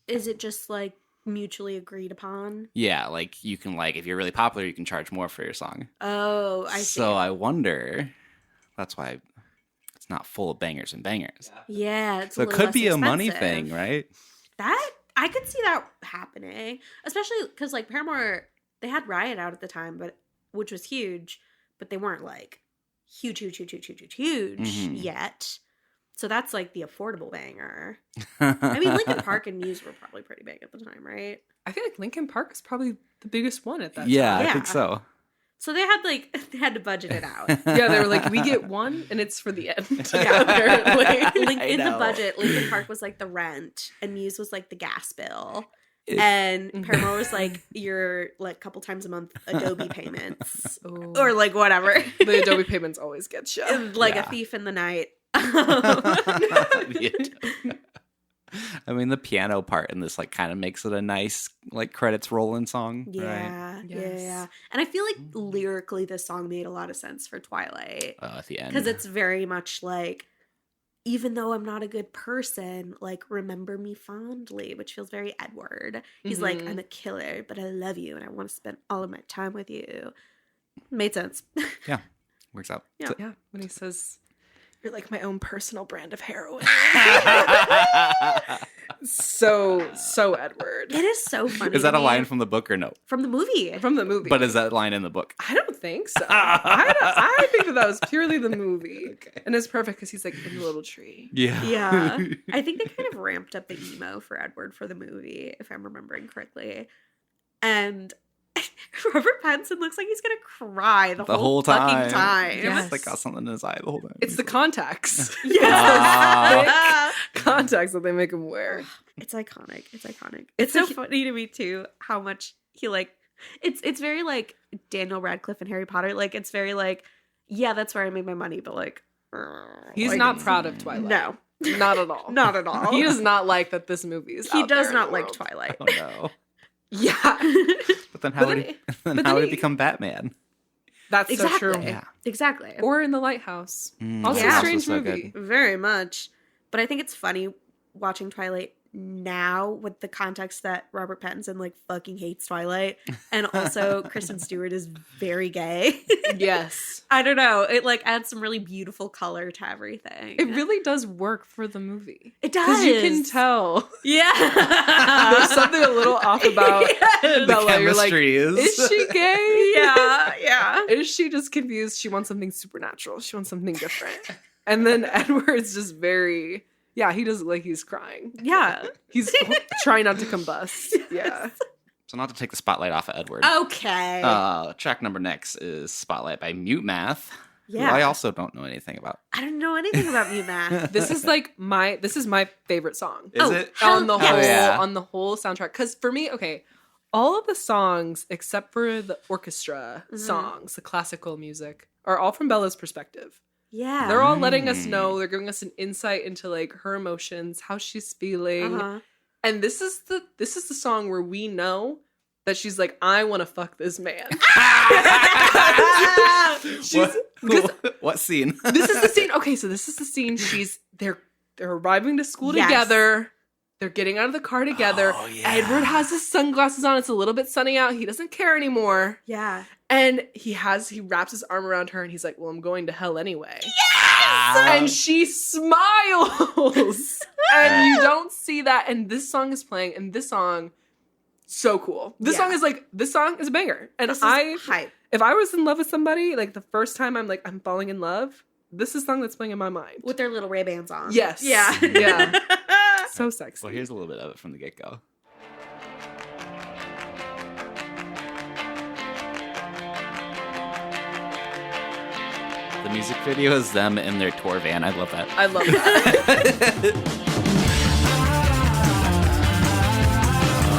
Is it just like mutually agreed upon? yeah, like you can like if you're really popular, you can charge more for your song. Oh, I see. So I wonder. That's why it's not full of bangers and bangers. Yeah, it's So a it little could less be a money expensive. thing, right? That I could see that happening, especially because like Paramore, they had Riot out at the time, but which was huge, but they weren't like huge Mhm. yet. So that's like the affordable banger. I mean, Linkin Park and Muse were probably pretty big at the time, right? I feel like Linkin Park is probably the biggest one at that yeah, time. I think so. So they had to budget it out. Yeah, they were like, we get one and it's for the end. Yeah. Apparently. In the know. budget, Linkin Park was like the rent, and Muse was like the gas bill. It- And Paramore was like your like couple times a month Adobe payments Oh. or like whatever, The Adobe payments always get you. like Yeah. a thief in the night. I mean, the piano part in this like kind of makes it a nice like credits rolling song, right? Yeah, Yes. yeah. And I feel like lyrically, this song made a lot of sense for Twilight At the end, because it's very much like, even though I'm not a good person, like remember me fondly, which feels very Edward. He's like, Mhm. I'm a killer, but I love you and I want to spend all of my time with you. Made sense. works out. Yeah. So- Yeah, when he says, "You're like my own personal brand of heroin." so Edward. It is so funny. Is that to a me. line from the book or no? From the movie? From the movie. But is that line in the book? I don't think so. I think that was purely the movie. Okay. And it's perfect because he's like in the little tree. Yeah. Yeah. I think they kind of ramped up the emo for Edward for the movie, if I'm remembering correctly. And Robert Pattinson looks like he's going to cry the whole fucking time. Yes. It's like got something in his eye the whole time. It's the contacts. Yes. Contacts that they make him wear. It's iconic. It's iconic. It's so funny to me too how much he like it's very like Daniel Radcliffe and Harry Potter. Like it's very like, yeah, that's where I make my money, but like He's like, not proud of Twilight. No. Not at all. Not at all. He does not like that this movie is He out does there in not the like world. Twilight. Oh no. Yeah. But then But then how would he- he become Batman? That's Exactly. so true. Yeah. Exactly. Or in The Lighthouse. Also Yeah. a strange Also so movie. Very much. But I think it's funny watching Twilight now with the context that Robert Pattinson like fucking hates Twilight, and also Kristen Stewart is very gay. Yes. I don't know. It like adds some really beautiful color to everything. It really does work for the movie. it does. Because you can tell. Yeah. There's something a little off about Yes. Bella. You're like, is she gay? Yeah. Is she just confused? She wants something supernatural. She wants something different. And then Edward's just very, yeah, he does look like he's crying. Yeah. He's trying not to combust. Yeah. So not to take the spotlight off of Edward. Okay. Track number next is Spotlight by Mute Math. Yeah. Who I also don't know anything about. I don't know anything about Mute Math. This is my favorite song. Is it? On the hell whole, yeah. on the whole soundtrack. Because for me, okay, all of the songs except for the orchestra songs, the classical music, are all from Bella's perspective. Yeah. They're all letting us know, they're giving us an insight into like her emotions, how she's feeling. Uh-huh. And this is the song where we know that she's like, I want to fuck this man. What scene? This is the scene. Okay, so this is the scene. They're arriving to school Yes. together. They're getting out of the car together. Oh, yeah. Edward has his sunglasses on. It's a little bit sunny out. He doesn't care anymore. Yeah. And he wraps his arm around her and he's like, well, I'm going to hell anyway. Yes! And she smiles. And you don't see that. And this song is playing. And this song So cool. This song is a banger. And This is hype. if I was in love with somebody, like the first time I'm falling in love, this is a song that's playing in my mind. With their little Ray-Bans on. Yes. Yeah. Yeah. So sexy. Well, here's a little bit of it from the get-go. The music video is them in their tour van. I love that. I love that.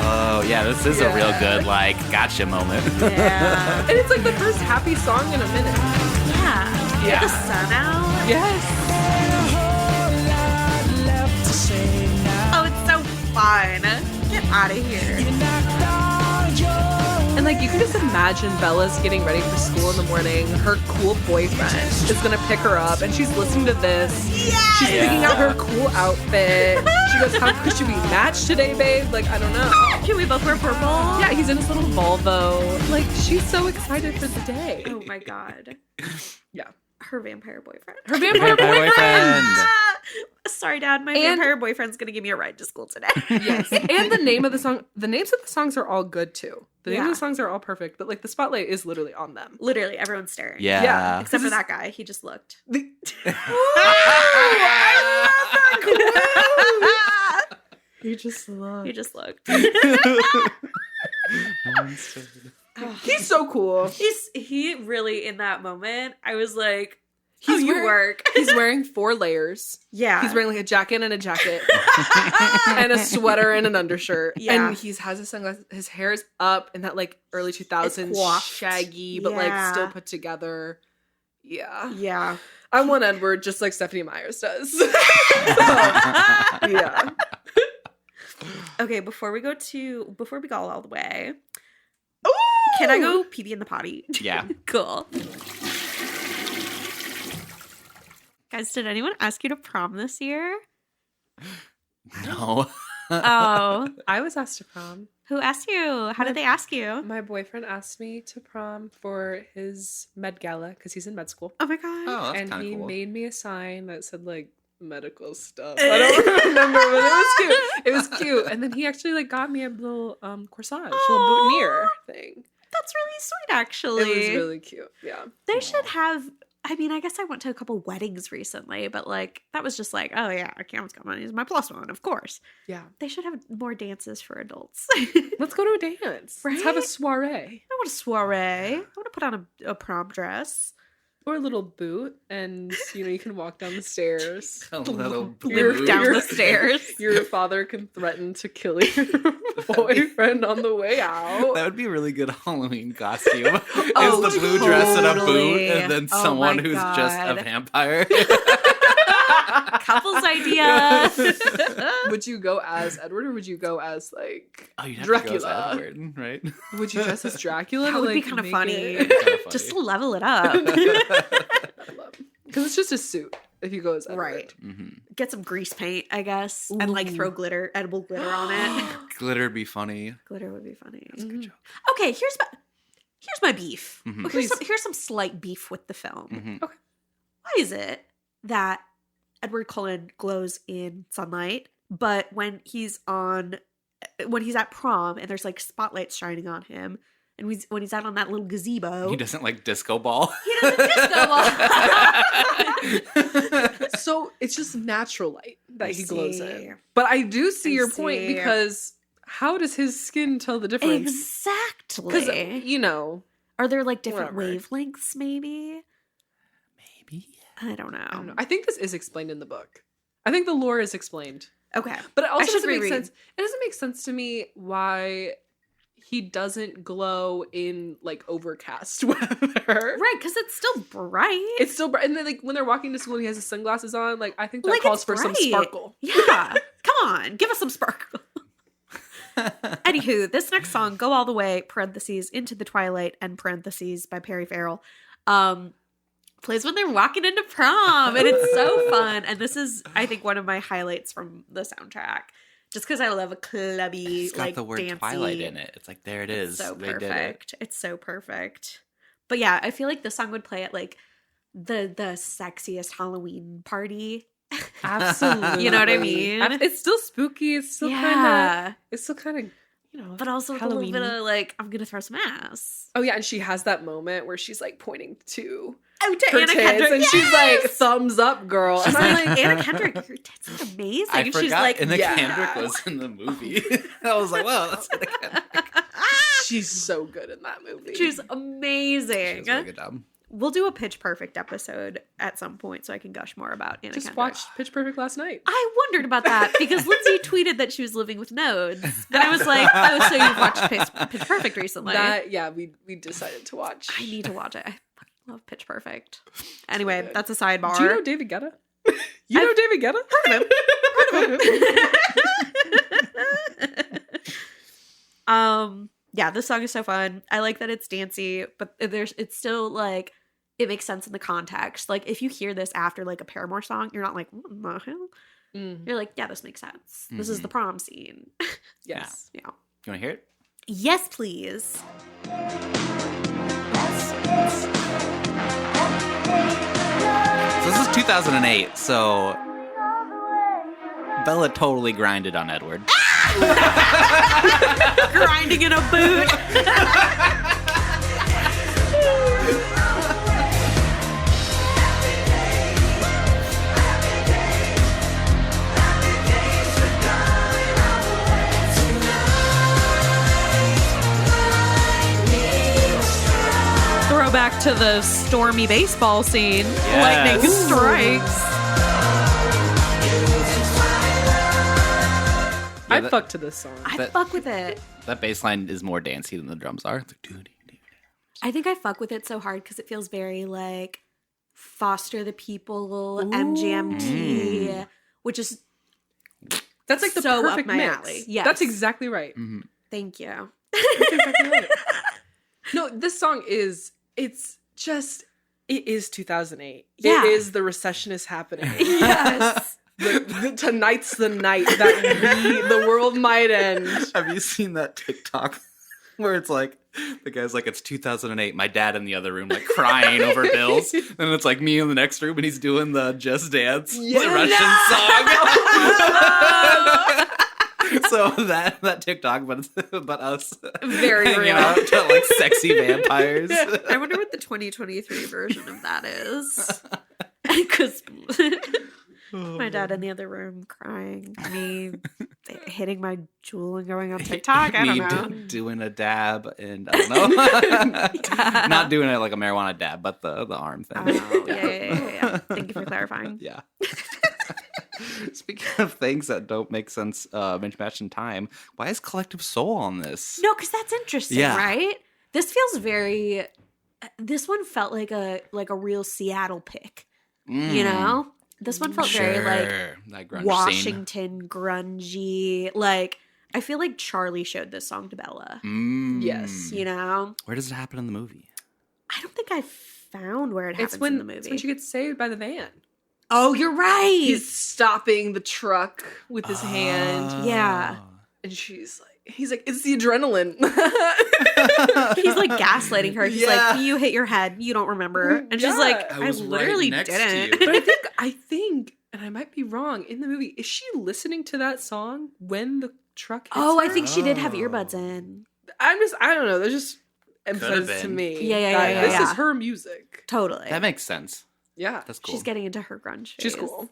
Oh, yeah, this is a real good, like, gotcha moment. Yeah. And it's like the first happy song in a minute. Yeah. Yeah. With the sun out. Yes. Oh, it's so fun. Get out of here. And like you can just imagine Bella's getting ready for school in the morning. Her cool boyfriend is gonna pick her up, and she's listening to this. Yeah. She's picking out her cool outfit. She goes, "How should we match today, babe?" Like, I don't know. Can we both wear purple? Yeah, he's in his little Volvo. Like, she's so excited for the day. Oh my god. Yeah. Her vampire boyfriend. Her vampire Vampire boyfriend. boyfriend. Sorry, Dad. My vampire boyfriend's gonna give me a ride to school today. Yes. And the name of the song, the names of the songs are all good too. The names of the songs are all perfect, but like the spotlight is literally on them. Literally, everyone's staring. Yeah. Yeah. Except for that guy. He just looked. You just love. He just looked. No one stood. He's so cool. He really, in that moment, I was like, He's you wearing- work. He's wearing 4 layers. Yeah. He's wearing like a jacket and a jacket and a sweater and an undershirt. Yeah. And he has his sunglasses. His hair is up in that like early 2000s It's coiffed. shaggy, but like Yeah. still put together. Yeah. Yeah. I want Edward just like Stephanie Myers does. So, yeah. Okay, before we go all the way, can I go pee in the potty? Yeah. Cool. Guys, did anyone ask you to prom this year? No. Oh, I was asked to prom. who asked you? How did they ask you? My boyfriend asked me to prom for his med gala because he's in med school. Oh my god. Oh, that's And kind of he cool. made me a sign that said like medical stuff. I don't remember, but it was cute. It was cute. And then he actually like got me a little corsage, a little boutonniere thing. That's really sweet, actually. It was really cute. Yeah. They should have. I mean, I guess I went to a couple weddings recently, but like that was just like, oh yeah, Cam's coming. He's my plus one, of course. Yeah. They should have more dances for adults. Let's go to a dance. Let's have a Right? soiree. I want a soiree. I want to put on a prom dress. Or a little boot, and you can walk down the stairs. A little Lurk boot. down the stairs. Your father can threaten to kill your boyfriend on the way out. That would be a really good Halloween costume. Oh, is the blue dress and a boot, totally. and then Oh someone my who's just a God. vampire. Couple's idea. Would you go as Edward, or would you go as like Oh, you'd have Dracula? to go as Edward, right? Would you dress as Dracula? That to, would be like, kind of make funny. it- Kinda funny. Just to level it up. Because it's just a suit if you go as Edward. Right. hmm Get some grease paint, I guess, and like throw edible glitter on it. Glitter'd be funny. Glitter would be funny. That's a good joke. Okay, here's my beef. Mhm. Okay, here's some slight beef with the film. Mhm. Why is it that Edward Cullen glows in sunlight, but when he's at prom and there's like spotlights shining on him, and when he's out on that little gazebo, He doesn't like disco ball. he doesn't disco ball. So it's just natural light that I he glows see. in. But I do see I your point see. because how does his skin tell the difference? Because Exactly. Are there like different Whatever. wavelengths? Maybe. Maybe. I don't know. I don't know. I think this is explained in the book. I think the lore is explained. Okay. But it also should doesn't make reread. sense. It doesn't make sense to me why he doesn't glow in like overcast weather. Right, because it's still bright. It's still bright. And then like when they're walking to school and he has his sunglasses on, like I think that Like, calls it's for some bright. sparkle. Yeah. Come on. Give us some sparkle. Anywho, this next song, Go All the Way, parentheses, Into the Twilight, and parentheses by Perry Farrell, plays when they're walking into prom. And it's so fun. And this is, I think, one of my highlights from the soundtrack. Just because I love a clubby, It's got like, the word dancey. Twilight in it. It's like, there it is. So They did it. perfect. It's so perfect. But yeah, I feel like this song would play at like the sexiest Halloween party. Absolutely. You know what I mean? It's still spooky. It's still kind of. It's still kind of. but also with a little bit of like, I'm gonna throw some ass. Oh yeah, and she has that moment where she's like pointing to To her Anna tits, Kendrick, and she's like, thumbs up, girl. She's And I'm like, Anna Kendrick, your tits are amazing. I and forgot she's like, Anna yeah. Kendrick was in the movie. I was like, wow, that's Anna Kendrick. she's so good in that movie. she's amazing. She does a really good job. We'll do a Pitch Perfect episode at some point so I can gush more about Anna just Kendrick. watched Pitch Perfect last night. I wondered about that because Lindsay tweeted that she was living with nodes. And I was like, oh, so you've watched Pitch Perfect recently. We decided to watch. I need to watch it. I fucking love Pitch Perfect. Anyway, that's a sidebar. Do you know David Guetta? You know David Guetta? Heard of him. Yeah, this song is so fun. I like that it's dancey, but it's still like, it makes sense in the context. Like, if you hear this after like a Paramore song, you're not like, what the hell? You're like, yeah, this makes sense. This is the prom scene. Yes. Yeah. You want to hear it? Yes, please. So this is 2008, so Bella totally grinded on Edward. Grinding in a boot. Throwback to the stormy baseball scene. Yes. Lightning strikes. Yeah, I fuck to this song. I fuck with it. That bass line is more dancey than the drums are. It's like, doo-doo-doo. I think I fuck with it so hard because it feels very like Foster the People, MGMT, which is That's like the so up perfect my mix. alley. Yes. That's exactly right. thank you. That's exactly right. No, this song is, it is 2008. Yeah. It is the recession is happening. Yes. Tonight's the night that the world might end. Have you seen that TikTok where it's like, the guy's like, it's 2008, my dad in the other room, like crying over bills. And it's like me in the next room and he's doing the Just Dance Russian song. So that TikTok, but us Very hanging real. out to like sexy vampires. I wonder what the 2023 version of that is. Because my dad in the other room crying, me hitting my jewel and going on TikTok. I don't know. Doing a dab, and I don't know. Yeah. Not doing it like a marijuana dab, but the arm thing. Oh, yeah. Thank you for clarifying. Yeah. Speaking of things that don't make sense, match in time, why is Collective Soul on this? No, because that's interesting, Yeah. right? This feels very. This one felt like a real Seattle pick. You know, this one felt very like that grunge Washington grungy. Like, I feel like Charlie showed this song to Bella. scene. Yes. You know, Where does it happen in the movie? I don't think I found where it happens It's when in the movie. It's when she gets saved by the van. Oh, you're right. He's stopping the truck with his hand, Yeah. and he's like, it's the adrenaline. He's like gaslighting her. He's Yeah. like, you hit your head. You don't remember. And she's Yeah. like, I I was right literally next to didn't. you. But I think, and I might be wrong, in the movie, is she listening to that song when the truck hits Oh, I her? think she did have Oh. earbuds in. I don't know. There's just emphasized to been. me. Yeah, that this yeah. is her music. Totally. That makes sense. Yeah. That's cool. She's getting into her grunge phase. She's cool.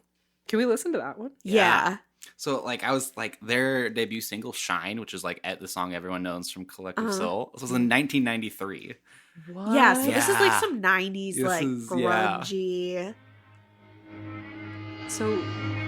Can we listen to that one? Yeah. So, like, I was like, their debut single, Shine, which is like the song everyone knows from Collective Soul, this was in 1993. What? Yeah, so this is like Yeah. some 90s, This like, is- grungy. So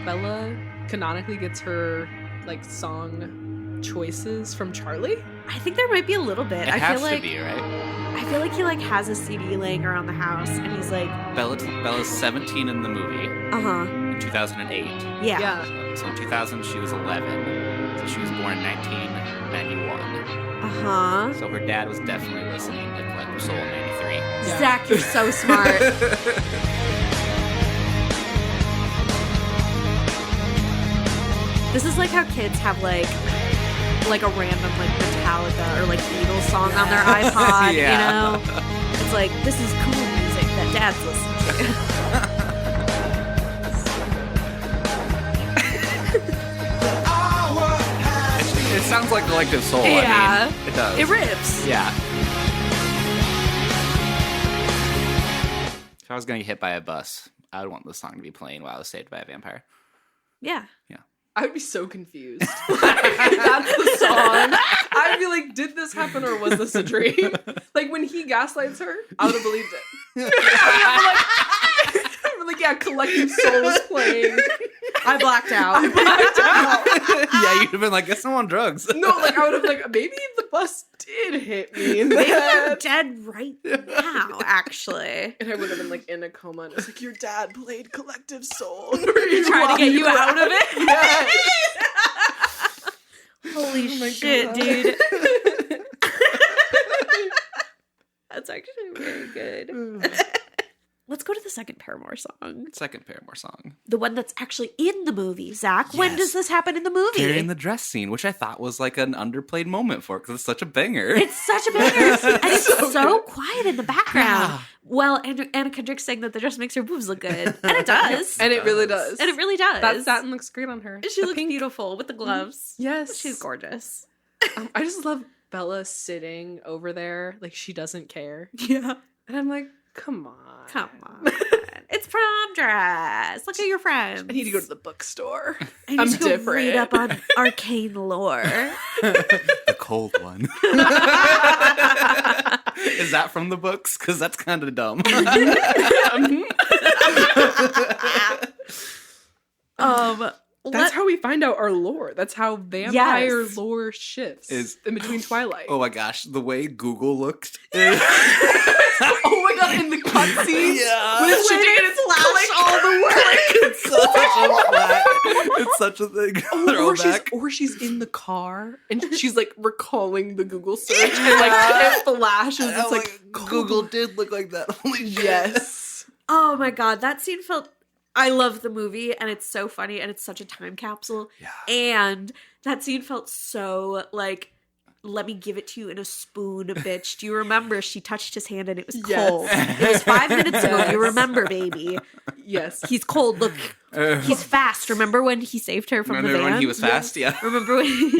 Bella canonically gets her like song choices from Charlie. I think there might be a little bit. It I has feel like to be, right? I feel like he like has a CD laying around the house and he's like, Bella's 17 in the movie uh-huh. in 2008. Yeah. So in 2000, she was 11. So she was born in 1991. Uh-huh. So her dad was definitely listening to Collective Soul in 93. Yeah. Zach, you're so smart. This is like how kids have like a random like Metallica or like Beatles song on their iPod, Yeah. you know? It's like, this is cool music that dads listen to. sounds like Collective Soul. Yeah. I mean, it does. It rips. Yeah. If I was going to get hit by a bus, I would want this song to be playing while I was saved by a vampire. Yeah. I would be so confused. That's the song. I'd be like, did this happen or was this a dream? Like, when he gaslights her, I would have believed it. I'm like, yeah, Collective Soul was playing. I blacked out. Yeah, you'd have been like, guess I'm on drugs. No, like, I would have like, maybe the bus did hit me in the Maybe head. I'm dead right now, actually. And I would have been like in a coma, and it's like, your dad played Collective Soul. Trying to get you out of it? Yes. Holy Oh my shit, God. dude. That's actually very good. Let's go to the second Paramore song. Second Paramore song. The one that's actually in the movie, Zach. When Yes. does this happen in the movie? During the dress scene, which I thought was like an underplayed moment for it because it's such a banger. It's such a banger. And it's so quiet in the background. Yeah. Well, Anna Kendrick's saying that the dress makes her boobs look good. And it does. And it really does. And it really does. That satin looks great on her. She The looks pink. beautiful with the gloves. Yes. She's gorgeous. I just love Bella sitting over there like she doesn't care. Yeah. And I'm like, come on. Come on. It's prom dress. Look at your friends. I need to go to the bookstore. I need I'm to go different. read up on arcane lore. The cold one. Is that from the books? Because that's kind of dumb. That's how we find out our lore. That's how vampire Yes. lore shifts Is- in between Twilight. Oh my gosh, the way Google looked. Oh my god, in the cutscenes? Yeah. When it's shifting and it's flash all the way. It's such a flat. It's such a thing. Throwback. Or she's in the car and she's like recalling the Google search and like it flashes. It's like Google did look like that. Holy shit. yes. Oh my god, that scene felt. I love the movie and it's so funny and it's such a time capsule. Yeah. And that scene felt so like, let me give it to you in a spoon, bitch. Do you remember she touched his hand and it was Yes. cold? It was 5 minutes ago. Yes. You remember, baby. Yes. He's cold. Look, he's fast. Remember when he saved her from the Remember van? when he was fast? Yeah. Remember when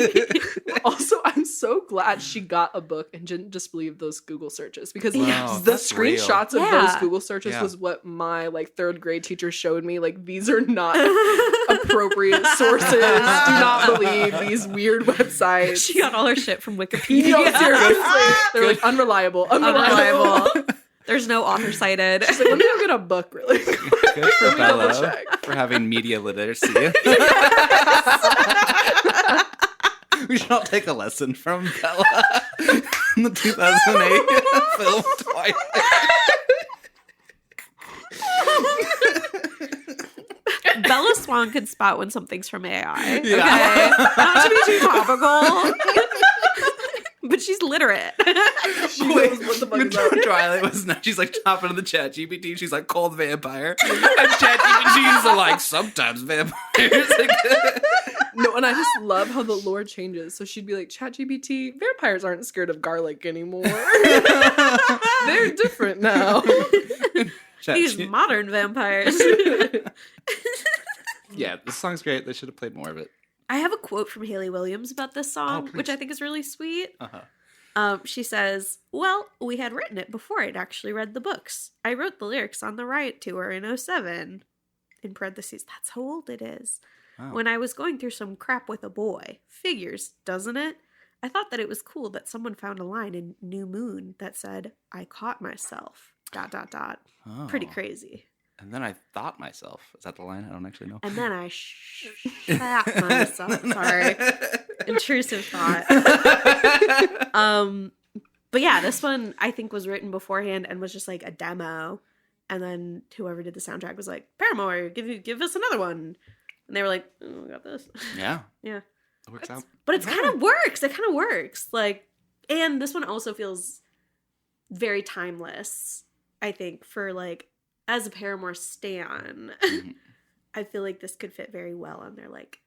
Also, I'm so glad she got a book and didn't just believe those Google searches because Wow, the that's real. screenshots of Yeah. those Google searches Yeah. was what my like 3rd grade teacher showed me. Like, these are not appropriate sources. Do not believe these weird websites. she got all her shit from Wikipedia? No, seriously. They're like unreliable. Unreliable. There's no author cited. She's like, let me go get a book really quick. Good for Let me double Bella check. for having media literacy. We should all take a lesson from Bella in the 2008 film Twilight. Bella Swan can spot when something's from AI. Okay? Yeah. Not to be too topical. But she's literate. She knows what the fuck is up. Twilight was not. She's like top into the chat GPT. She's like cold vampire, and chat GPT's are like sometimes vampires. No, and I just love how the lore changes. So she'd be like, ChatGPT, vampires aren't scared of garlic anymore. They're different now. These modern vampires. Yeah, this song's great. They should have played more of it. I have a quote from Hayley Williams about this song, please. which I think is really sweet. Uh-huh. She says, well, we had written it before I'd actually read the books. I wrote the lyrics on the Riot Tour in 2007. In parentheses, that's how old it is. Wow. When I was going through some crap with a boy. Figures, doesn't it? I thought that it was cool that someone found a line in New Moon that said, I caught myself, ... Oh. Pretty crazy. And then I thought myself. Is that the line? I don't actually know. And then I shot myself. Sorry. Intrusive thought. But yeah, this one I think was written beforehand and was just like a demo. And then whoever did the soundtrack was like, Paramore, give us another one. And they were like, oh, we got this. Yeah. Yeah. It works out. But it's kind of works. It kind of works. Like, and this one also feels very timeless, I think, for like, as a Paramore stan. Mhm. I feel like this could fit very well on their, like,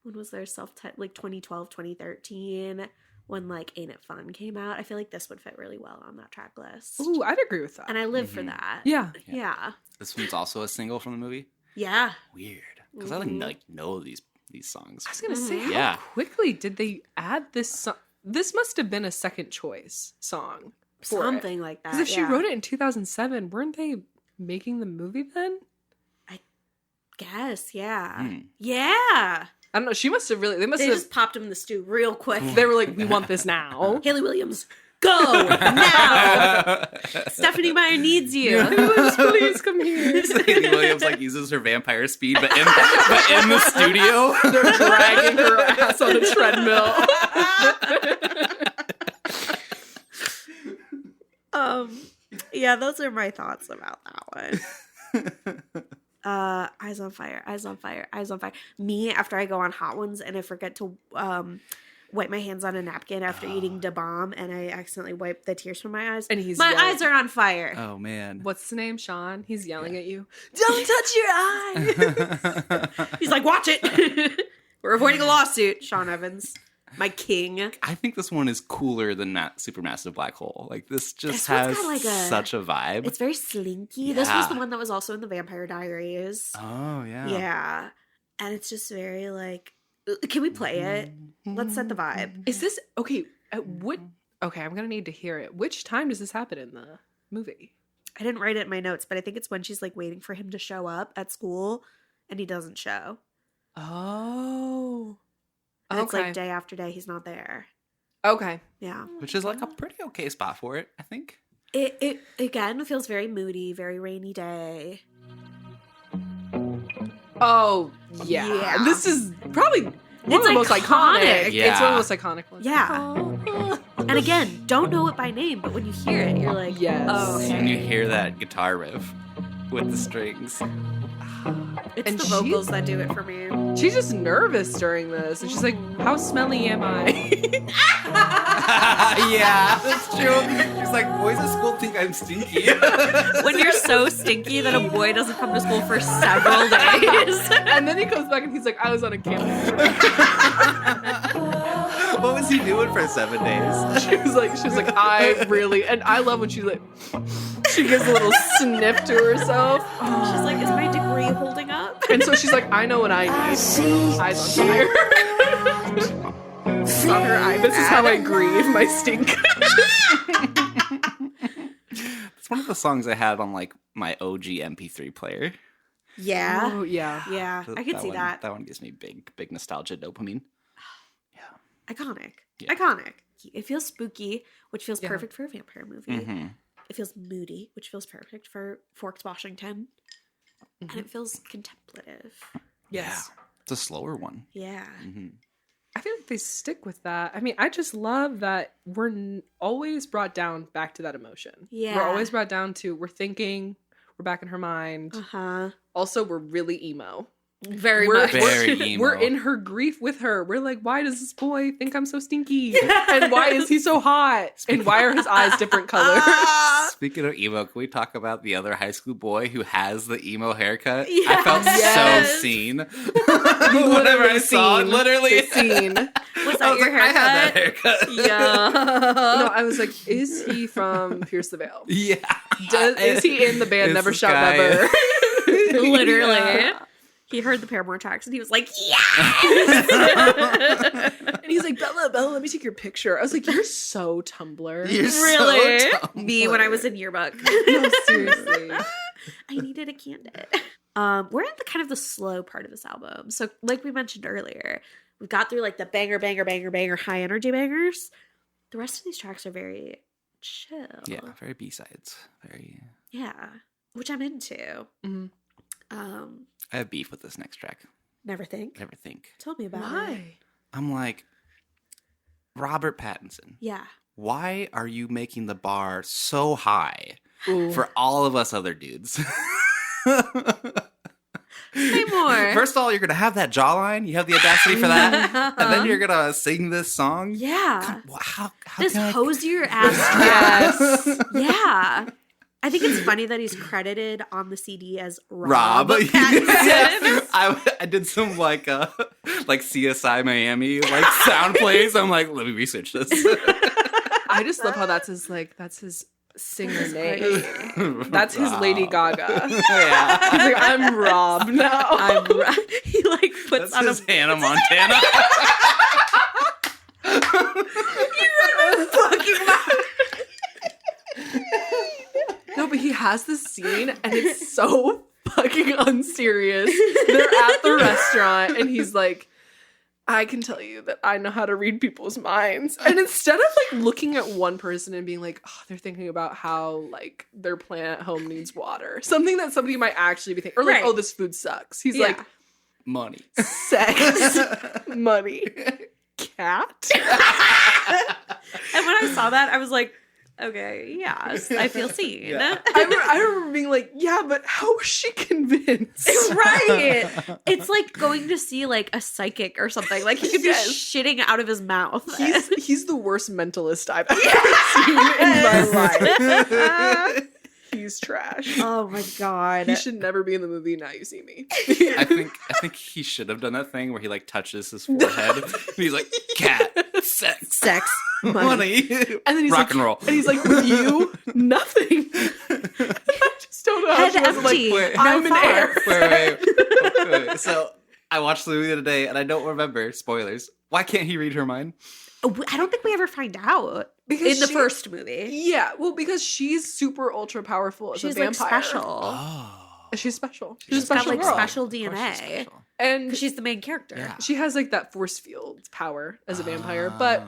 when was their self-titled, like 2012, 2013, when like Ain't It Fun came out. I feel like this would fit really well on that track list. Ooh, I'd agree with that. And I live for Mhm. that. Yeah. Yeah. This one's also a single from the movie. Yeah. Weird. Because I like know these these songs. I was gonna say, how Yeah. quickly did they add this song? This must have been a second choice song. Something like that. Because if she yeah. wrote it in 2007, weren't they making the movie then? Guess, yeah. Hmm. Yeah. I don't know. She must have really. They must They have. just popped him in the stew real quick. They were like, we want this now. Haley Williams, go now. Stephanie Meyer needs you. Please come here. Haley Williams like uses her vampire speed, but in the studio, They're dragging her ass on a treadmill. Yeah, those are my thoughts about that one. Eyes on fire, eyes on fire, eyes on fire. Me, after I go on hot ones and I forget to wipe my hands on a napkin after eating Da Bomb and I accidentally wipe the tears from my eyes. And he's my yelling. eyes are on fire. oh man, What's his name? Sean. He's yelling at you. Don't touch your eye. He's like, watch it. We're avoiding a lawsuit. Sean Evans, my king. I think this one is cooler than Supermassive Black Hole. Like this just This one's has got, like, a- such a vibe. It's very slinky. This was the Yeah. one that was also in the Vampire Diaries. Oh yeah, Yeah. And it's just very like, can we play it? Let's set the vibe. Is this okay? At what? Okay, I'm gonna need to hear it. Which time does this happen in the movie? I didn't write it in my notes, but I think it's when she's like waiting for him to show up at school and he doesn't show. Oh. And it's Okay. like day after day, he's not there. Okay. Yeah. which is like a pretty okay spot for it, I think. It again feels very moody, very rainy day. Oh yeah. Yeah. This is probably one It's of the most iconic. iconic. It's one Yeah. of the most iconic ones. Yeah. And again, don't know it by name, but when you hear it, you're like, Yes. oh, When you okay. hear that guitar riff with the strings, It's And the she- vocals that do it for me. She's just nervous during this, and she's like, "How smelly am I?" yeah, that's true. She's like, boys at school think I'm stinky. When you're so stinky that a boy doesn't come to school for several days. And then he comes back and he's like, "I was on a camping trip." What was he doing for 7 days? She was like, "I really," and I love when she gives a little sniff to herself. She's like, is my degree holding up? And so she's like, "I know what I need." Eyes on fire. On her iPad. This is how I grieve my stink. It's one of the songs I had on like my OG MP3 player. Yeah. Oh yeah. Yeah. I can see one, that. That one gives me big nostalgia dopamine. Iconic. Yeah. Iconic. It feels spooky, which feels Yeah. perfect for a vampire movie. Mm-hmm. It feels moody, which feels perfect for Forks, Washington. And it feels contemplative. Yes. It's a slower one. Yeah. Mm-hmm. I feel like they stick with that. I mean, I just love that we're always brought down back to that emotion. Yeah. We're always brought down to we're thinking, we're back in her mind. Uh-huh. Also, we're really emo. Very We're, much. Very we're, emo. we're in her grief with her. We're like, why does this boy think I'm so stinky? And why is he so hot? And why are his eyes different colors? Speaking of emo, can we talk about the other high school boy who has the emo haircut? I Yes. felt Yes. so seen. Whenever I saw it, literally. The scene. Was I that was your like, I had that haircut? haircut. Yeah. No, I was like, is he from Pierce the Veil? Yeah. Is he in the band Is Never this Shout guy- Never? Literally. Yeah. He heard the Paramore tracks and he was like, yes! And he's like, Bella, let me take your picture. I was like, you're so Tumblr. You're so Really? Tumblr. Me when I was in yearbook. No, seriously. I needed a candid. We're in the kind of the slow part of this album. So like we mentioned earlier, we've got through like the banger, high energy bangers. The rest of these tracks are very chill. Yeah, very B-sides. Very. Yeah. Which I'm into. Mhm. I have beef with this next track. Never think. Never think. Tell me about it. Why? I'm like, Robert Pattinson, Yeah. why are you making the bar so high Ooh. for all of us other dudes? Say more. First of all, you're going to have that jawline. You have the audacity for that. And then you're going to sing this song. Yeah. How This can I- hosier ass track. Yes. Yeah. I think it's funny that he's credited on the CD as Rob. Pattinson. I did some like CSI Miami like sound plays. I'm like, let me research this. I just love how that's his singer name. That's his Lady Gaga. Yeah. He's like, I'm Rob now. He like puts That's on his a Hannah Montana. fucking mouth. No, but he has this scene and it's so fucking unserious. They're at the restaurant and he's like, I can tell you that I know how to read people's minds. And instead of like looking at one person and being like, oh, they're thinking about how like their plant at home needs water. Something that somebody might actually be thinking. Or like, Right. oh, this food sucks. He's Yeah. like, Money. sex, money, cat. And when I saw that, I was like, okay, yes, I feel seen. Yeah. I remember being like, yeah, but how was she convinced? Right. It's like going to see like a psychic or something. Like he could be Yes. shitting out of his mouth. He's the worst mentalist I've ever seen in my life. He's trash. Oh my god. He should never be in the movie Now You See Me. I think he should have done that thing where he like touches his forehead. And he's like, cat, sex, money. And then he's rock like, and roll. And he's like, with you, nothing. I just don't know how Head she wasn't like, empty. wait, I'm no in air. wait. So I watched the movie the other day and I don't remember, spoilers. Why can't he read her mind? I don't think we ever find out Because in the she- first movie. Yeah, well, because she's super ultra powerful as She's a like vampire. special. Oh. She's special. She's She's a Got special like girl. special Of course she's DNA. special. And Because she's the main character. Yeah. she has like that force field power as a vampire, but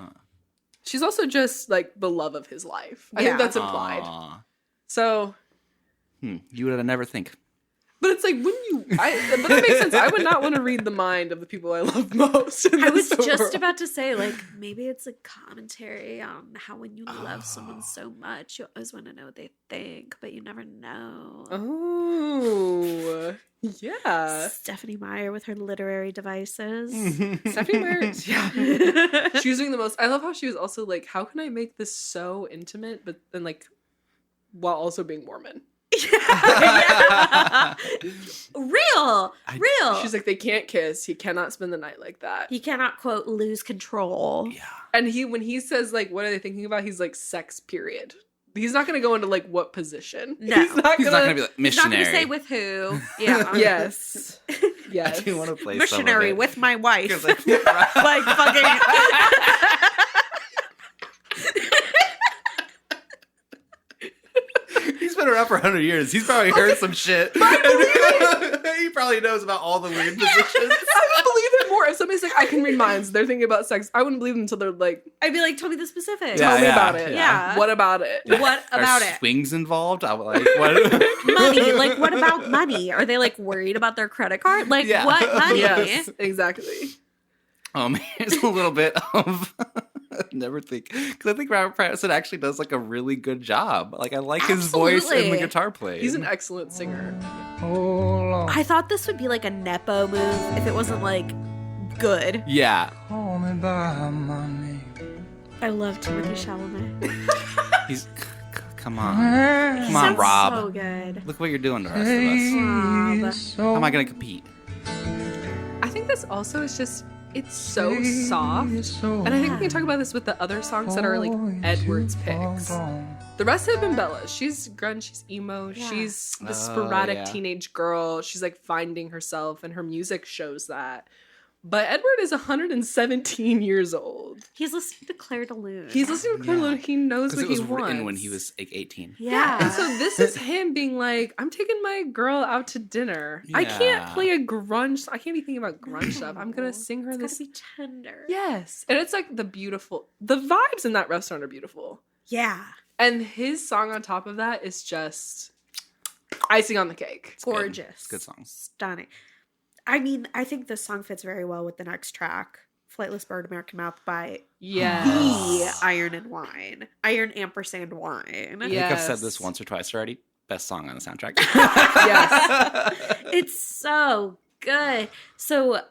she's also just like the love of his life. I Yeah. think that's implied. Aw. So, You would have never think. but it's like, but that makes sense. I would not want to read the mind of the people I love most. in I was this just world. about to say, like, maybe it's a commentary on how when you love someone so much, you always want to know what they think, but you never know. Oh, yeah. Stephanie Meyer with her literary devices. Stephanie Meyer, yeah. She was doing the most. I love how she was also like, how can I make this so intimate, but then like, while also being Mormon? Yeah. Real. She's like, they can't kiss. He cannot spend the night like that. He cannot, quote, lose control. Yeah. And when he says like, what are they thinking about? He's like, sex. Period. He's not going to go into like what position. No. He's not He's going not gonna be like He's not missionary. going to say with who. Yeah. Yes. Yes. I do want to play Missionary some of it. with my wife. 'Cause I can't rap. Like fucking. He's been around for 100 years. He's probably heard some shit. He probably knows about all the weird positions. I would believe it more if somebody's like, I can read minds. They're thinking about sex. I wouldn't believe them until they're like, I'd be like, tell me the specifics. Yeah, tell me about it. yeah. What about it? What about Are it? swings involved? I'm like, what? Money. Like, what about money? Are they like worried about their credit card? Like, Yeah. what money? Yes, exactly. Here's a little bit of never think, because I think Robert Pattinson actually does like a really good job. Like I like his voice and the Absolutely. guitar playing. He's an excellent singer. I thought this would be like a Nepo move if it wasn't like good. Yeah. Call me by my name. I love Timothy Chalamet. He's come on. Come on, Sounds Rob. so good. Look what you're doing to the rest of us. Rob. How am I gonna compete? I think this also is just, it's so soft. And I think we can talk about this with the other songs that are like Edward's picks. The rest have been Bella's. She's grunge, she's emo, Yeah. she's the Oh, sporadic yeah. teenage girl. She's like finding herself, and her music shows that. But Edward is 117 years old. He's listening to Claire de Lune. He's listening to Claire Yeah. Lune. He knows Because what it was he wants. written when he was like 18. Yeah. And so this is him being like, I'm taking my girl out to dinner. I can't Yeah. play a grunge. I can't be thinking about grunge stuff. I'm gonna sing her It's this. gotta be tender. Yes, and it's like the vibes in that restaurant are beautiful. Yeah. And his song on top of that is just icing on the cake. It's good. Gorgeous. It's good songs. Stunning. I mean, I think this song fits very well with the next track, Flightless Bird, American Mouth by Yeah. the Iron and Wine. Iron ampersand wine. I think I've said Yes. this once or twice already. Best song on the soundtrack. Yes. It's so good. So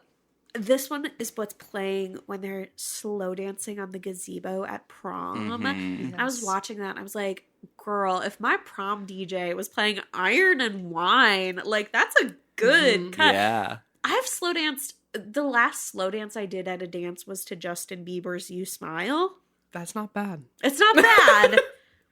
this one is what's playing when they're slow dancing on the gazebo at prom. Mhm. I was watching that and I was like, girl, if my prom DJ was playing Iron and Wine, like that's a good cut. Yeah. I've slow danced. The last slow dance I did at a dance was to Justin Bieber's You Smile. That's not bad. It's not bad,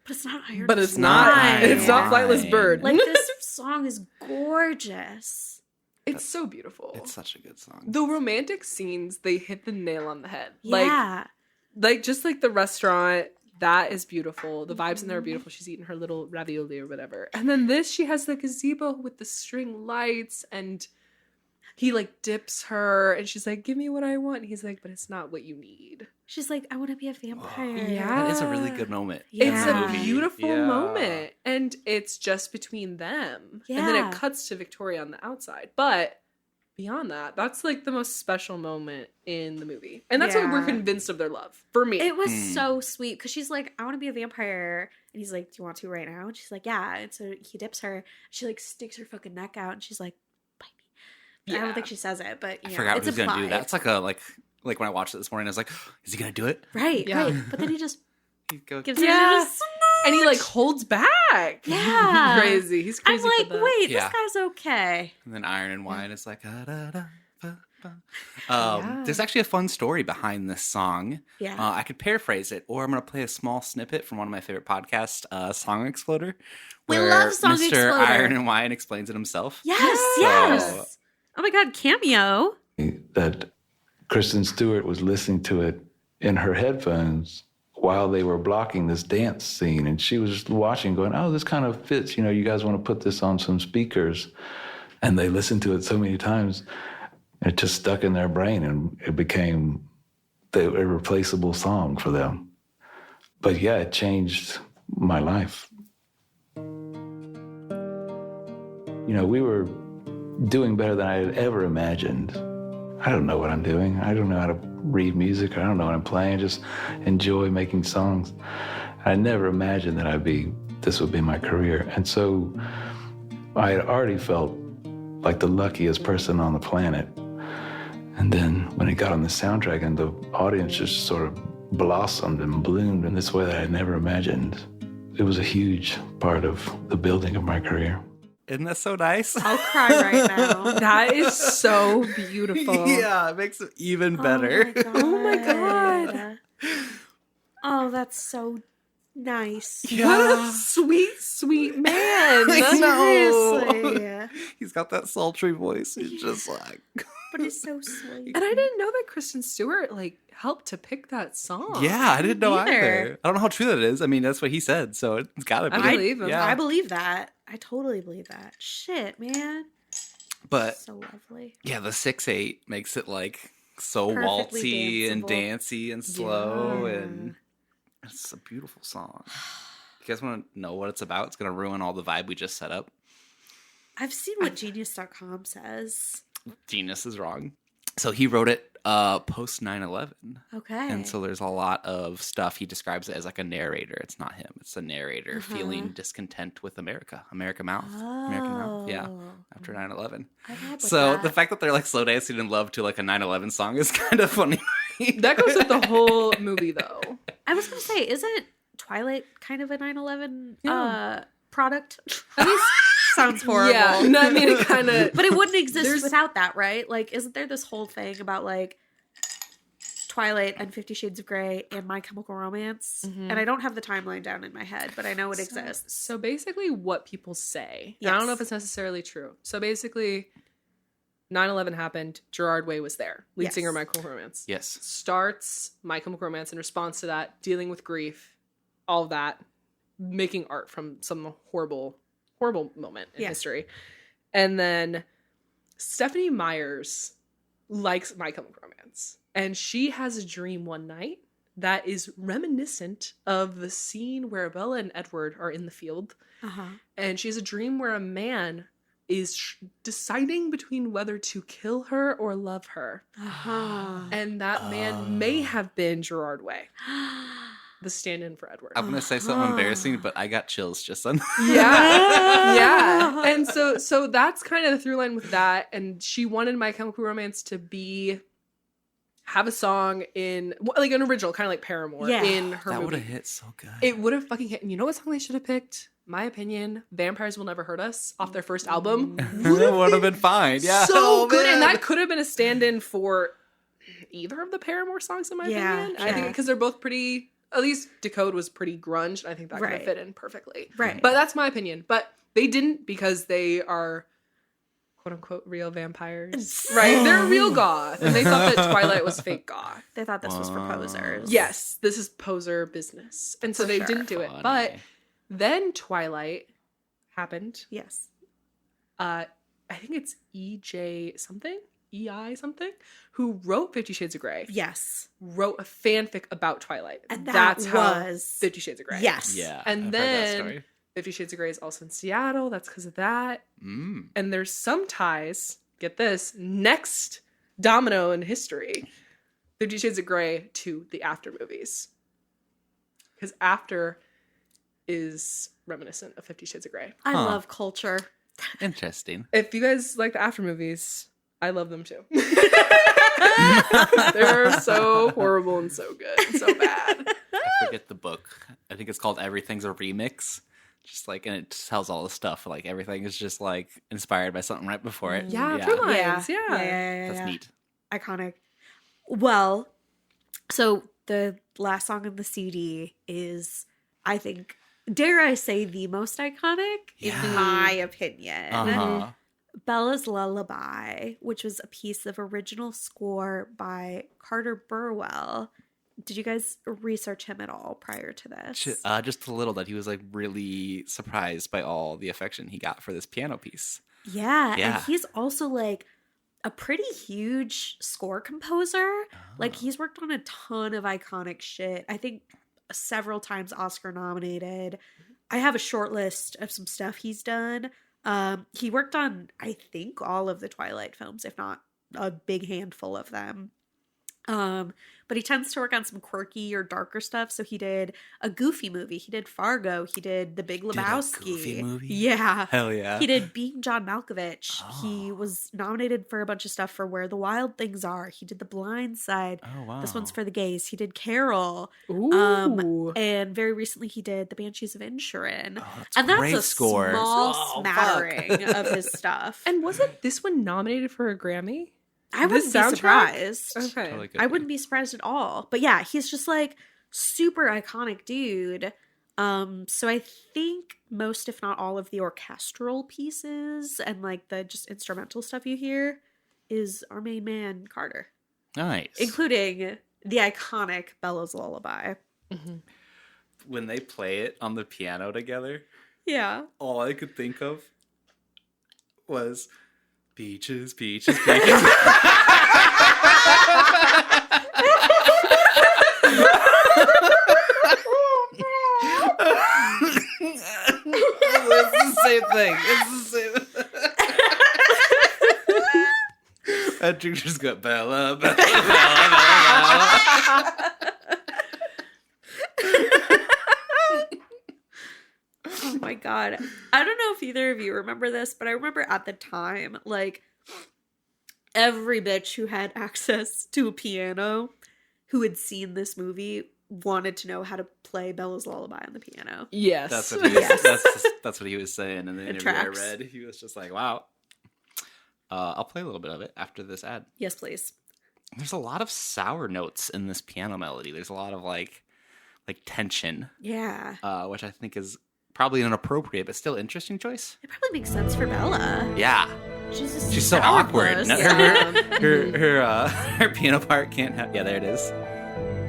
But it's not Iron. But it's not. It's not Flightless Bird. Like, this song is gorgeous. It's so beautiful. It's such a good song. The romantic scenes, they hit the nail on the head. Yeah. Like just like the restaurant, that is beautiful. The vibes in there are beautiful. She's eating her little ravioli or whatever. And then this, she has the gazebo with the string lights, and he like dips her, and she's like, give me what I want. And he's like, but it's not what you need. She's like, I want to be a vampire. Yeah. That is a really good moment. It's Yeah. a beautiful Yeah. moment. And it's just between them. And then Yeah. it cuts to Victoria on the outside. But beyond that, that's like the most special moment in the movie. And that's why we're Yeah. convinced of their love. For me. It was so sweet because she's like, I want to be a vampire. And he's like, do you want to right now? And she's like, yeah. And so he dips her. She like sticks her fucking neck out, and she's like, bite me. I Yeah. don't think she says it, but I you know, forgot it's who's gonna do implied. that. It's like a like when I watched it this morning, I was like, is he gonna do it? Right, Yeah. right. But then he just He goes, gives Yeah. her a And he like holds back. Yeah. Crazy. He's I'm crazy. like, for that. wait, Yeah. this guy's okay. And then Iron and Wine is like, da. Yeah. There's actually a fun story behind this song. Yeah. I could paraphrase it, or I'm going to play a small snippet from one of my favorite podcasts, Song Exploder. We where love Song Mr. Exploder. Iron and Wine explains it himself. Yes, So- yes. Oh my god, cameo. That Kristen Stewart was listening to it in her headphones while they were blocking this dance scene. And she was just watching, going, oh, this kind of fits. You know, you guys want to put this on some speakers. And they listened to it so many times, it just stuck in their brain, and it became the irreplaceable song for them. But yeah, it changed my life. You know, we were doing better than I had ever imagined. I don't know what I'm doing. I don't know how to read music. I don't know what I'm playing. I just enjoy making songs. I never imagined that this would be my career. And so I had already felt like the luckiest person on the planet. And then when it got on the soundtrack and the audience just sort of blossomed and bloomed in this way that I had never imagined, it was a huge part of the building of my career. Isn't that so nice? I'll cry right now. That is so beautiful. Yeah, it makes it even better. Oh my god. Oh, that's so nice. What a sweet, sweet man. I know. Seriously. He's got that sultry voice. He's just like, But it's so sweet. And I didn't know that Kristen Stewart like helped to pick that song. yeah, I didn't know Either. either. I don't know how true that is. I mean, that's what he said, so it's gotta be. I believe him. Yeah. I believe that. I totally believe that. Shit, man. But So lovely. yeah, the 6/8 makes it like so Perfectly waltzy and danceable. dancey and slow, Yeah. and it's a beautiful song. You guys want to know what it's about? It's gonna ruin all the vibe we just set up. I've seen what Genius.com says. Genius is wrong. So he wrote it post 9/11. Okay. And so there's a lot of stuff. He describes it as like a narrator. It's not him. It's a narrator feeling discontent with American Mouth. Yeah. After 9/11. I vibe with So that. the fact that they're like slow dancing in love to like a 9/11 song is kind of funny. That goes with the whole movie though. I was going to say, isn't Twilight kind of a 9/11 Yeah. product? Sounds horrible. Yeah. No, I mean it kinda But it wouldn't exist There's- without that, right? Like, isn't there this whole thing about like Twilight and 50 Shades of Grey and My Chemical Romance? Mhm. And I don't have the timeline down in my head, but I know it exists. So basically what people say. And I don't know if Yes. it's necessarily true. So basically 9/11 happened. Gerard Way was there. Lead Yes. singer Michael Romance. Yes. Starts My Chemical Romance in response to that, dealing with grief, all of that, making art from some horrible moment in Yeah. history. And then Stephanie Myers likes My Chemical Romance. And she has a dream one night that is reminiscent of the scene where Bella and Edward are in the field. Uh-huh. And she has a dream where a man is deciding between whether to kill her or love her. Uh-huh. And that man may have been Gerard Way, the stand-in for Edward. I'm gonna say something embarrassing, but I got chills just on. Yeah. Yeah. And so that's kind of the through line with that. And she wanted My Chemical Romance to have a song in like an original, kind of like Paramore Yeah. in her That would movie. have hit so good. It would have fucking hit. And you know what song they should have picked? My opinion, Vampires Will Never Hurt Us off their first album. That would have been fine. Yeah. So Oh, good. And man. that could have been a stand-in for either of the Paramore songs, in my Yeah, opinion. I yeah. think because they're both pretty At least Decode was pretty grunge, and I think that could have Right. fit in perfectly. Right. But that's my opinion. But they didn't because they are quote unquote real vampires. Right? They're real goth. And they thought that Twilight was fake goth. They thought this was for posers. Yes, this is poser business. And so For they sure. didn't do it. Funny. But then Twilight happened. Yes. I think it's EJ something, EI something, who wrote 50 Shades of Grey. Yes. Wrote a fanfic about Twilight. And that's how was 50 Shades of Grey. Yes. Yeah. And I've heard that then story. 50 Shades of Grey is also in Seattle. That's because of that. Mm. And there's some ties, get this, next domino in history, 50 Shades of Grey to the After movies. Because After is reminiscent of 50 Shades of Grey. I Huh. love culture. Interesting. If you guys like the After movies, I love them too. They're so horrible and so good and so bad. I forget the book. I think it's called Everything's a Remix. Just like, and it tells all the stuff. Like everything is just like inspired by something right before it. Yeah, True Lines. Yeah. That's neat. Iconic. Well, so the last song on the CD is, I think, dare I say, the most iconic, Yeah. in my opinion. Uh-huh. Bella's Lullaby, which was a piece of original score by Carter Burwell. Did you guys research him at all prior to this? Just a little that he was like really surprised by all the affection he got for this piano piece. Yeah, Yeah. and he's also like a pretty huge score composer. Like he's worked on a ton of iconic shit. I think several times Oscar nominated. I have a short list of some stuff he's done. He worked on, I think, all of the Twilight films, if not a big handful of them. But he tends to work on some quirky or darker stuff. So he did a Goofy movie. He did Fargo. He did The Big Did a Lebowski. Goofy movie? Yeah. Hell yeah. He did Being John Malkovich. He Oh. was nominated for a bunch of stuff for Where the Wild Things Are. He did The Blind Side. Oh wow. This one's for the gays. He did Carol. Ooh. And very recently he did The Banshees of Inisherin. Oh, that's And that's great a score. small Oh, smattering fuck. of his stuff. And wasn't this one nominated for a Grammy? I wouldn't this be soundtrack? surprised. Okay. Totally could I be. wouldn't be surprised at all. But yeah, he's just like super iconic dude. So I think most, if not all, of the orchestral pieces and like the just instrumental stuff you hear is our main man Carter, Nice. including the iconic Bella's Lullaby. When they play it on the piano together, Yeah. all I could think of was peaches, peaches, peaches. It's the same thing. It's the same. That dude just got Bella, Bella, Bella, Bella. Oh my god. I don't know if either of you remember this, but I remember at the time, like, every bitch who had access to a piano who had seen this movie wanted to know how to play Bella's Lullaby on the piano. Yes. That's what he was, Yes. that's what he was saying in the It interview I tracks. read. He was just like, wow. I'll play a little bit of it after this ad. Yes, please. There's a lot of sour notes in this piano melody. There's a lot of like tension, Yeah. which I think is probably an inappropriate but still interesting choice. It probably makes sense for Bella. Yeah, She's so awkward. No, Yeah. her piano part can't have. Yeah, there it is.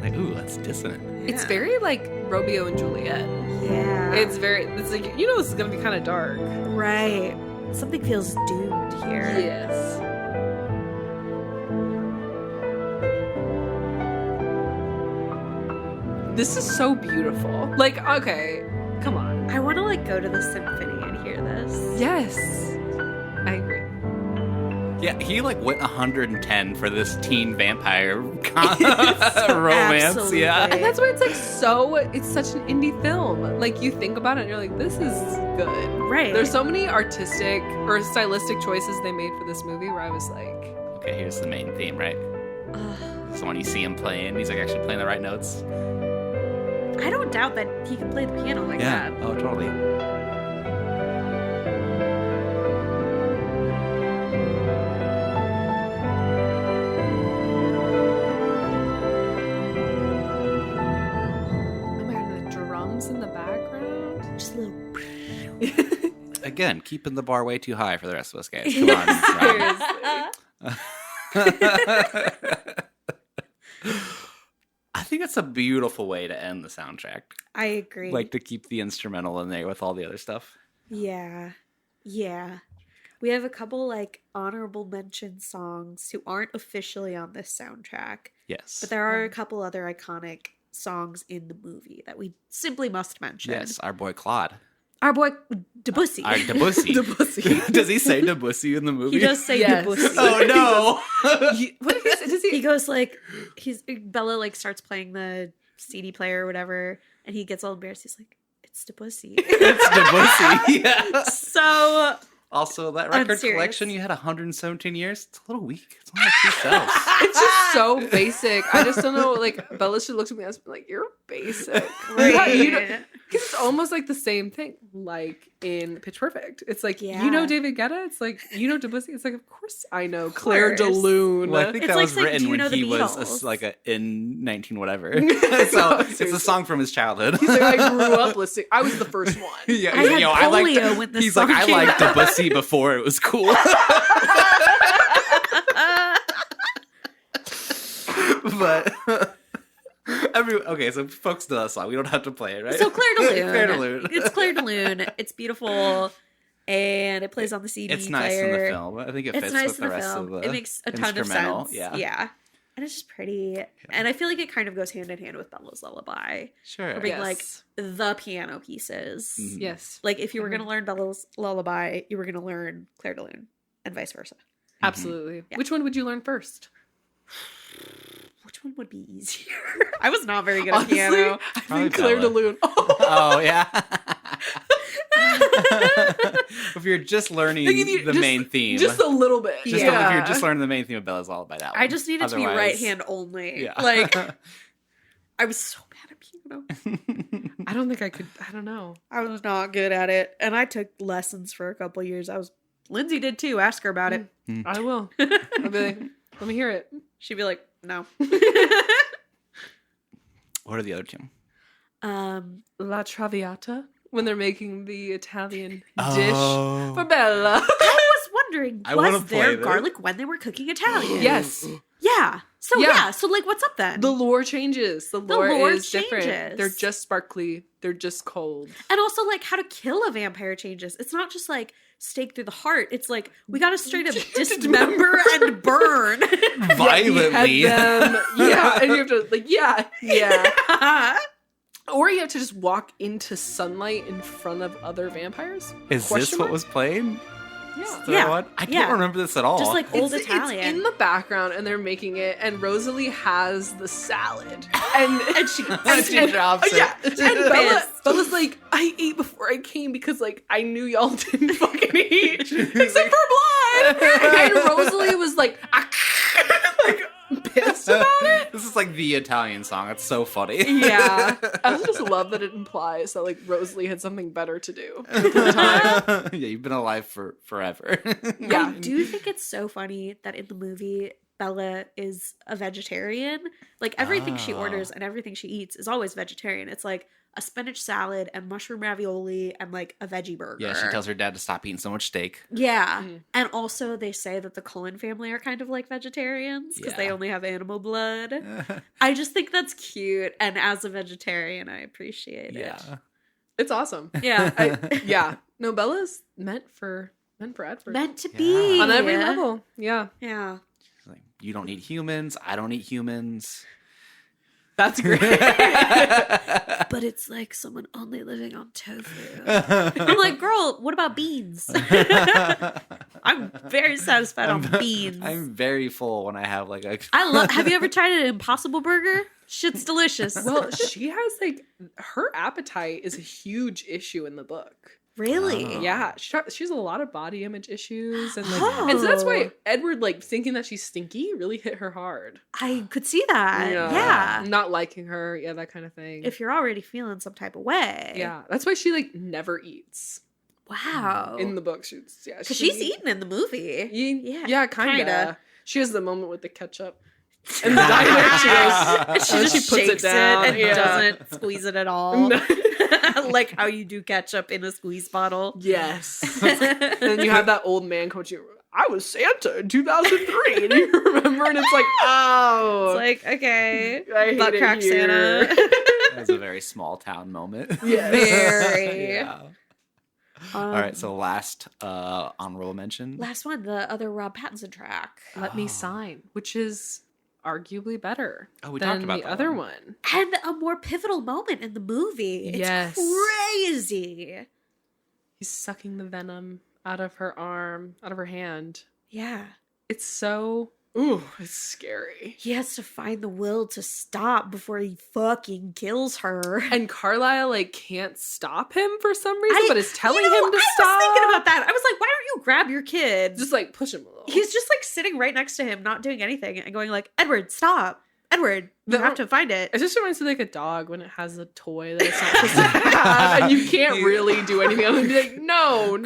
Like, ooh, that's dissonant. It's very like Romeo and Juliet. Yeah. It's like, you know, this is going to be kind of dark. right. Something feels doomed here. Yes. This is so beautiful. Like, okay, come on. I want to like go to the symphony and hear this. Yes. I agree. Yeah, he like went 110 for this teen vampire romance. Absolutely. Yeah, And that's why it's like it's such an indie film. Like, you think about it and you're like, this is good. Right. There's so many artistic or stylistic choices they made for this movie where I was like, okay, here's the main theme, right? This is the one you see him playing. He's like actually playing the right notes. I don't doubt that he can play the piano like Yeah. that. Oh, totally. Again, keeping the bar way too high for the rest of us guys. Come on. I think that's a beautiful way to end the soundtrack. I agree. Like to keep the instrumental in there with all the other stuff. Yeah. Yeah. We have a couple like honorable mention songs who aren't officially on this soundtrack, Yes. but there are a couple other iconic songs in the movie that we simply must mention. Yes, our boy Claude. Our boy Debussy. Our Debussy. Debussy. Does he say Debussy in the movie? He does say Yes. Debussy. Oh no! What does He goes like Bella like starts playing the CD player or whatever, and he gets all embarrassed. He's like, "It's Debussy." It's Debussy. Yeah. So Also, that record serious. collection you had 117 years. It's a little weak. It's only like 2 cells. It's just so basic. I just don't know. Like Bella should look at me and be like, "You're basic." Because it's almost like the same thing, like in Pitch Perfect. It's like you know David Guetta. It's like you know Debussy. It's like of course I know Claire de Lune. Well, I think It's that like was saying, written "Do you when know the he was Beatles?" in 19 whatever. So it's a song from his childhood. He's like, I grew up listening. I was the first one. Yeah, I had polio when this he's song like, I came liked out." Debussy before it was cool. But okay, so folks know that song. We don't have to play it, right? So Claire de Lune. Claire de Lune. It's Claire de Lune. It's beautiful, and it plays on the CD It's nice player. in the film. I think it It's fits nice with in the the rest film. of the It makes a ton of instrumental. sense. Yeah. And it's just pretty. And I feel like it kind of goes hand in hand with Bella's Lullaby. Sure. For being Yes. like the piano pieces. Mhm. Yes, Like if you were going to learn Bella's Lullaby, you were going to learn Claire de Lune, and vice versa. absolutely. Yeah. Which one would you learn first? Which one would be easier? I was not very good at Honestly, piano. I Probably think Claire de Bella. Lune. Oh yeah. If you're just learning Like, if you the just- main theme, Just a little bit. if you're just learning the main theme of Bella's Lullaby, that one. I just needed to be Otherwise- right hand only. Yeah. Like I was so bad at piano. I don't think I could. I don't know. I was not good at it, and I took lessons for a couple years. Lindsay did too. Ask her about it. I will. I'll be like, let me hear it. She'd be like, "No." What are the other two? La Traviata, when they're making the Italian Oh. dish for Bella. I was wondering, I wanna was play there this. garlic when they were cooking Italian? Yes. Yeah. So Yeah. So like, what's up then? The lore changes. The lore lore is different. changes. They're just sparkly. They're just cold. And also, like, how to kill a vampire changes. It's not just like stake through the heart. It's like we gotta straight up dismember and burn. Violently. Behead them. Yeah, and you have to like, yeah. Or you have to just walk into sunlight in front of other vampires. Is this Question what mark? was playing? Yeah. Is that Yeah. what? I don't Yeah. remember this at all. Just like old Italian. It's in the background, and they're making it, and Rosalie has the salad, and she drops it. Yeah, and Bella's like, I ate before I came because like I knew y'all didn't fucking eat except for blood. And Rosalie was like, like pissed about it. This is like the Italian song. It's so funny. Yeah, I also just love that it implies that like Rosalie had something better to do. Yeah, you've been alive for forever. Yeah. I do think it's so funny that in the movie Bella is a vegetarian. Like everything she Oh. orders and everything she eats is always vegetarian. It's like a spinach salad and mushroom ravioli and like a veggie burger. Yeah, she tells her dad to stop eating so much steak. Yeah. Mhm. And also they say that the Cullen family are kind of like vegetarians because they Yeah. only have animal blood. I just think that's cute. And as a vegetarian, I appreciate it. Yeah. It's awesome. Yeah. Yeah, no, Bella's meant for Edward Meant to Yeah. be. on every level. Yeah, Yeah. Like, you don't eat humans. I don't eat humans. that's great. But it's like someone only living on tofu. I'm like, girl, what about beans? I'm very satisfied on beans. I'm very full when I have like a. I love. Have you ever tried an Impossible Burger? Shit's delicious. Well, she has like her appetite is a huge issue in the book. Really? Oh. Yeah, she has a lot of body image issues, and like, Oh. and so that's why Edward like thinking that she's stinky really hit her hard. I could see that. Yeah. Not liking her, yeah, that kind of thing. If you're already feeling some type of way. yeah, that's why she like never eats Wow. in the book. She's Because she's eating in the movie. Yeah, kind kinda. of. She has the moment with the ketchup and the diner. She goes, And she and just she puts it shakes down. and Yeah. doesn't squeeze it at all. Like how you do ketchup in a squeeze bottle. Yes. And then you have that old man come to you. I was Santa in 2003, and you remember, and it's like, oh, It's like, okay, I hate butt it crack here. Santa. That's a very small town moment. Yes. Very. Yeah. All right, so last honorable mention. Last one, the other Rob Pattinson track. Let Me Sign, which is arguably better Oh, we than talked about the that other one. one. And a more pivotal moment in the movie. It's Yes. crazy. He's sucking the venom out of her arm, out of her hand. Yeah. It's so, ooh, it's scary. He has to find the will to stop before he fucking kills her. And Carlisle, like, can't stop him for some reason, but is telling him to I stop. was thinking about that. I was like, why don't you grab your kid? Just, like, push him a little. He's just like sitting right next to him, not doing anything, and going like, Edward, stop. Edward, you have to find it. It just reminds me like a dog when it has a toy that it's not supposed to have, and you can't really do anything other than be like, no.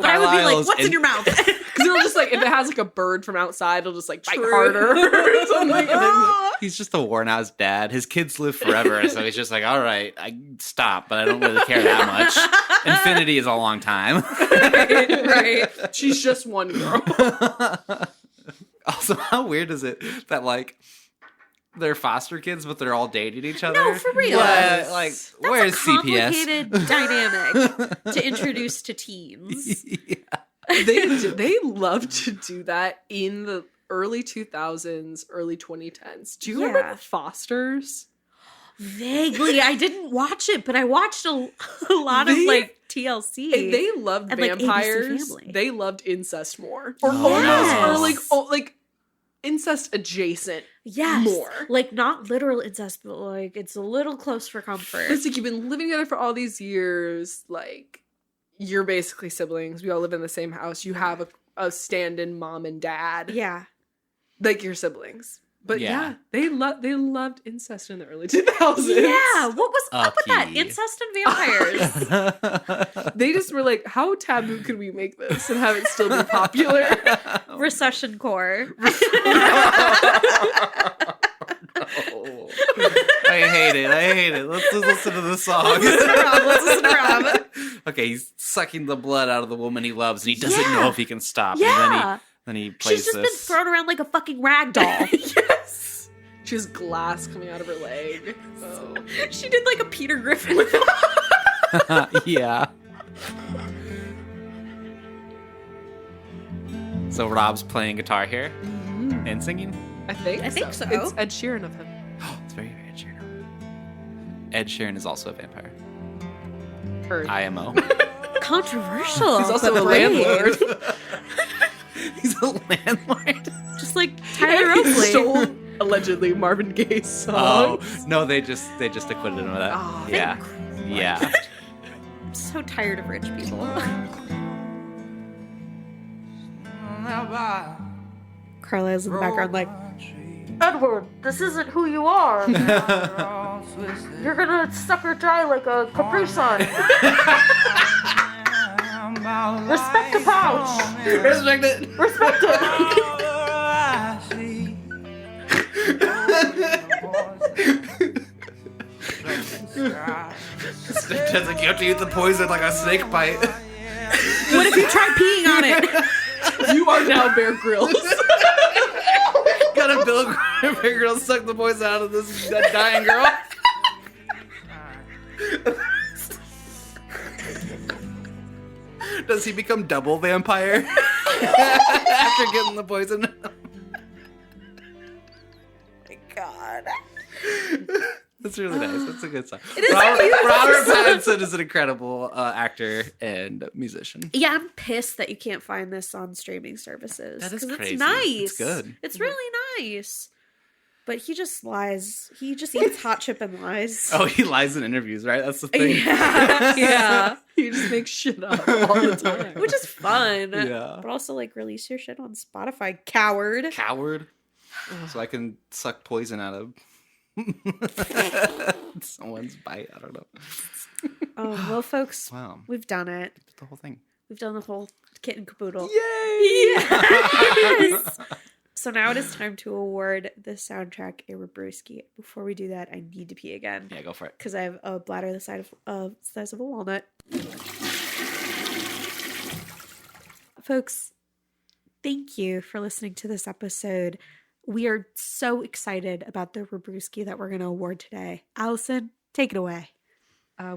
But I would be like, Carlisle's what's in your mouth? Because it'll just like, if it has like a bird from outside, it'll just like bite harder or something. And then, He's just a worn out dad. His kids live forever, so he's just like, all right, I stop, but I don't really care that much. Infinity is a long time. right. She's just one girl. Also, how weird is it that like they're foster kids, but they're all dating each other? No, for real. Yeah, like, That's where's a CPS? complicated dynamic to introduce to teens. They love to do that in the early 2000s, early 2010s. Do you remember Yeah. the Fosters? Vaguely, I didn't watch it, but I watched a lot of They- like TLC. And they loved And, like, ABC vampires. Family. They loved incest more, or Oh, almost, yes. or like incest adjacent. yes, more. like not literal incest, but like it's a little close for comfort. It's like you've been living together for all these years. Like you're basically siblings. We all live in the same house. You have a stand-in mom and dad. Yeah, Like your siblings. But Yeah. they loved incest in the early 2000s. yeah. What was up with that? Uppy. Incest and vampires. They just were like, how taboo could we make this and have it still be popular? Recession core. I hate it. Let's just listen to the song. Let's listen to Rob. Okay, he's sucking the blood out of the woman he loves, and he doesn't Yeah. know if he can stop. Yeah. And then he plays She's just this. been thrown around like a fucking rag doll. Yes. She has glass coming out of her leg. Oh. She did like a Peter Griffin. Yeah. So Rob's playing guitar here and singing. I think so. It's Ed Sheeran of him. It's very Ed Sheeran. Ed Sheeran is also a vampire. Heard. IMO. Controversial. He's also but a brave. landlord. He's a landlord. Just like Tyler He Oakley. stole allegedly Marvin Gaye's Oh song. no, they just acquitted him of that. Oh, yeah. Yeah. I'm so tired of rich people. Carlisle's in the background like, Edward, this isn't who you are. You're gonna suck her dry like a Capri Sun. Respect the pouch. Respect it. Respect it. Doesn't you have to eat the poison like a snake bite? What if you try peeing on it? You are now Bear Grylls. Got a Bill Bear Grylls suck the poison out of that dying girl. Does he become double vampire after getting the poison? My God. That's really nice. That's a good song. It is Robert, a beautiful Robert song. Pattinson is an incredible actor and musician. Yeah, I'm pissed that you can't find this on streaming services. That is 'cause crazy. It's nice. It's good. It's really nice. But he just lies. He just eats hot chip and lies. Oh, he lies in interviews, right? That's the thing. Yeah. Yeah. You just make shit up all the time. Which is fun. Yeah. But also, like, release your shit on Spotify, coward. Coward. So I can suck poison out of someone's bite. I don't know. Oh, well, folks, Wow. we've done it. The whole thing. We've done the whole kit and caboodle. Yay! Yes! So now it is time to award the soundtrack a Rabruski. Before we do that, I need to pee again. Yeah, go for it. Because I have a bladder the size of a walnut. Folks, thank you for listening to this episode. We are so excited about the Rabruski that we're going to award today. Allison, take it away.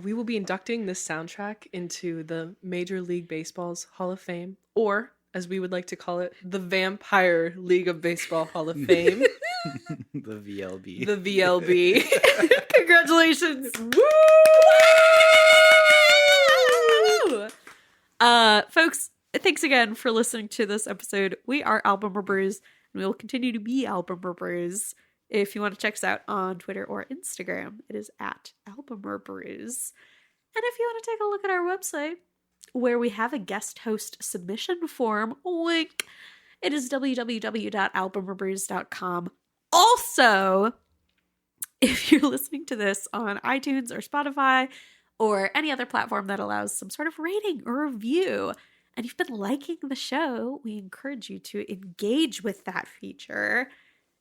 We will be inducting this soundtrack into the Major League Baseball's Hall of Fame, or as we would like to call it, the Vampire League of Baseball Hall of Fame. The VLB. The VLB. Congratulations. Woo! Folks, thanks again for listening to this episode. We are Album Brews, and we will continue to be Album Brews. If you want to check us out on Twitter or Instagram, it is at Album Brews. And if you want to take a look at our website, where we have a guest host submission form, wink, it is www.albumbrews.com. Also, if you're listening to this on iTunes or Spotify or any other platform that allows some sort of rating or review, and you've been liking the show, we encourage you to engage with that feature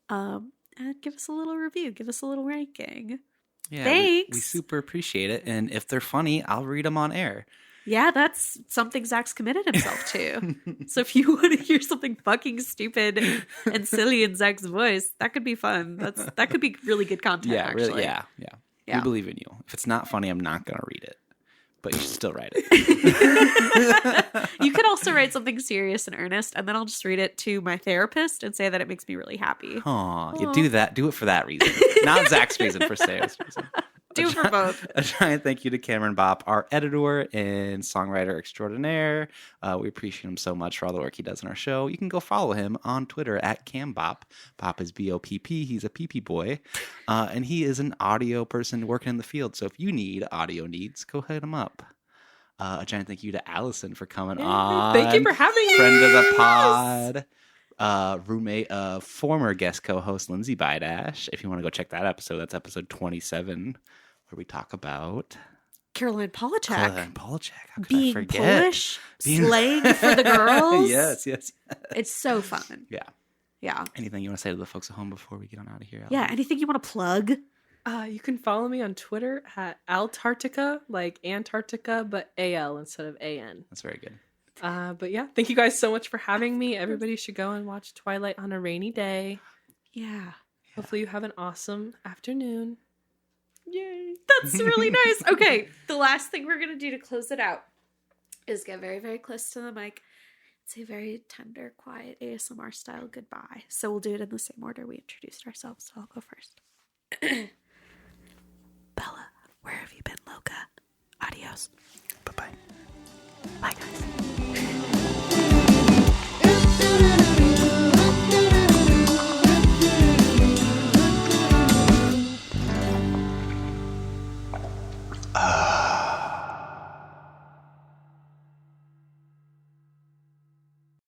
and give us a little review, give us a little ranking. Yeah, Thanks. we super appreciate it. And if they're funny, I'll read them on air. Yeah, that's something Zach's committed himself to. So if you want to hear something fucking stupid and silly in Zach's voice, that could be fun. That could be really good content, Yeah, actually. really. Yeah. Yeah. We believe in you. If it's not funny, I'm not going to read it. But you should still write it. You could also write something serious and earnest, and then I'll just read it to my therapist and say that it makes me really happy. Aw, you do that. Do it for that reason. Not Zach's reason, for Sarah's reason. Do it for both. A giant thank you to Cameron Bopp, our editor and songwriter extraordinaire. We appreciate him so much for all the work he does in our show. You can go follow him on Twitter at CamBopp. Bopp is B-O-P-P. He's a PP boy. And he is an audio person working in the field. So if you need audio needs, go hit him up. A giant thank you to Allison for coming on. Thank you for having me. Friend of the pod. Roommate of former guest co-host Lindsay Bidash. If you want to go check that episode, that's episode 27, where we talk about Caroline Polachek. Caroline Polachek. How could I Being forget? Polish, slaying for the girls. Yes. It's so fun. Yeah. Yeah. Anything you want to say to the folks at home before we get on out of here? Yeah. Anything you want to plug? You can follow me on Twitter at Altartica, like Antarctica, but A-L instead of A-N. That's very good. But yeah, thank you guys so much for having me. Everybody should go and watch Twilight on a rainy day. Yeah. Hopefully you have an awesome afternoon. Yay. That's really nice. Okay. The last thing we're going to do to close it out is get very, very close to the mic. Say very tender, quiet ASMR style goodbye. So we'll do it in the same order we introduced ourselves. So I'll go first. Bella, where have you been, Loca? Adios. Bye-bye. Bye, guys.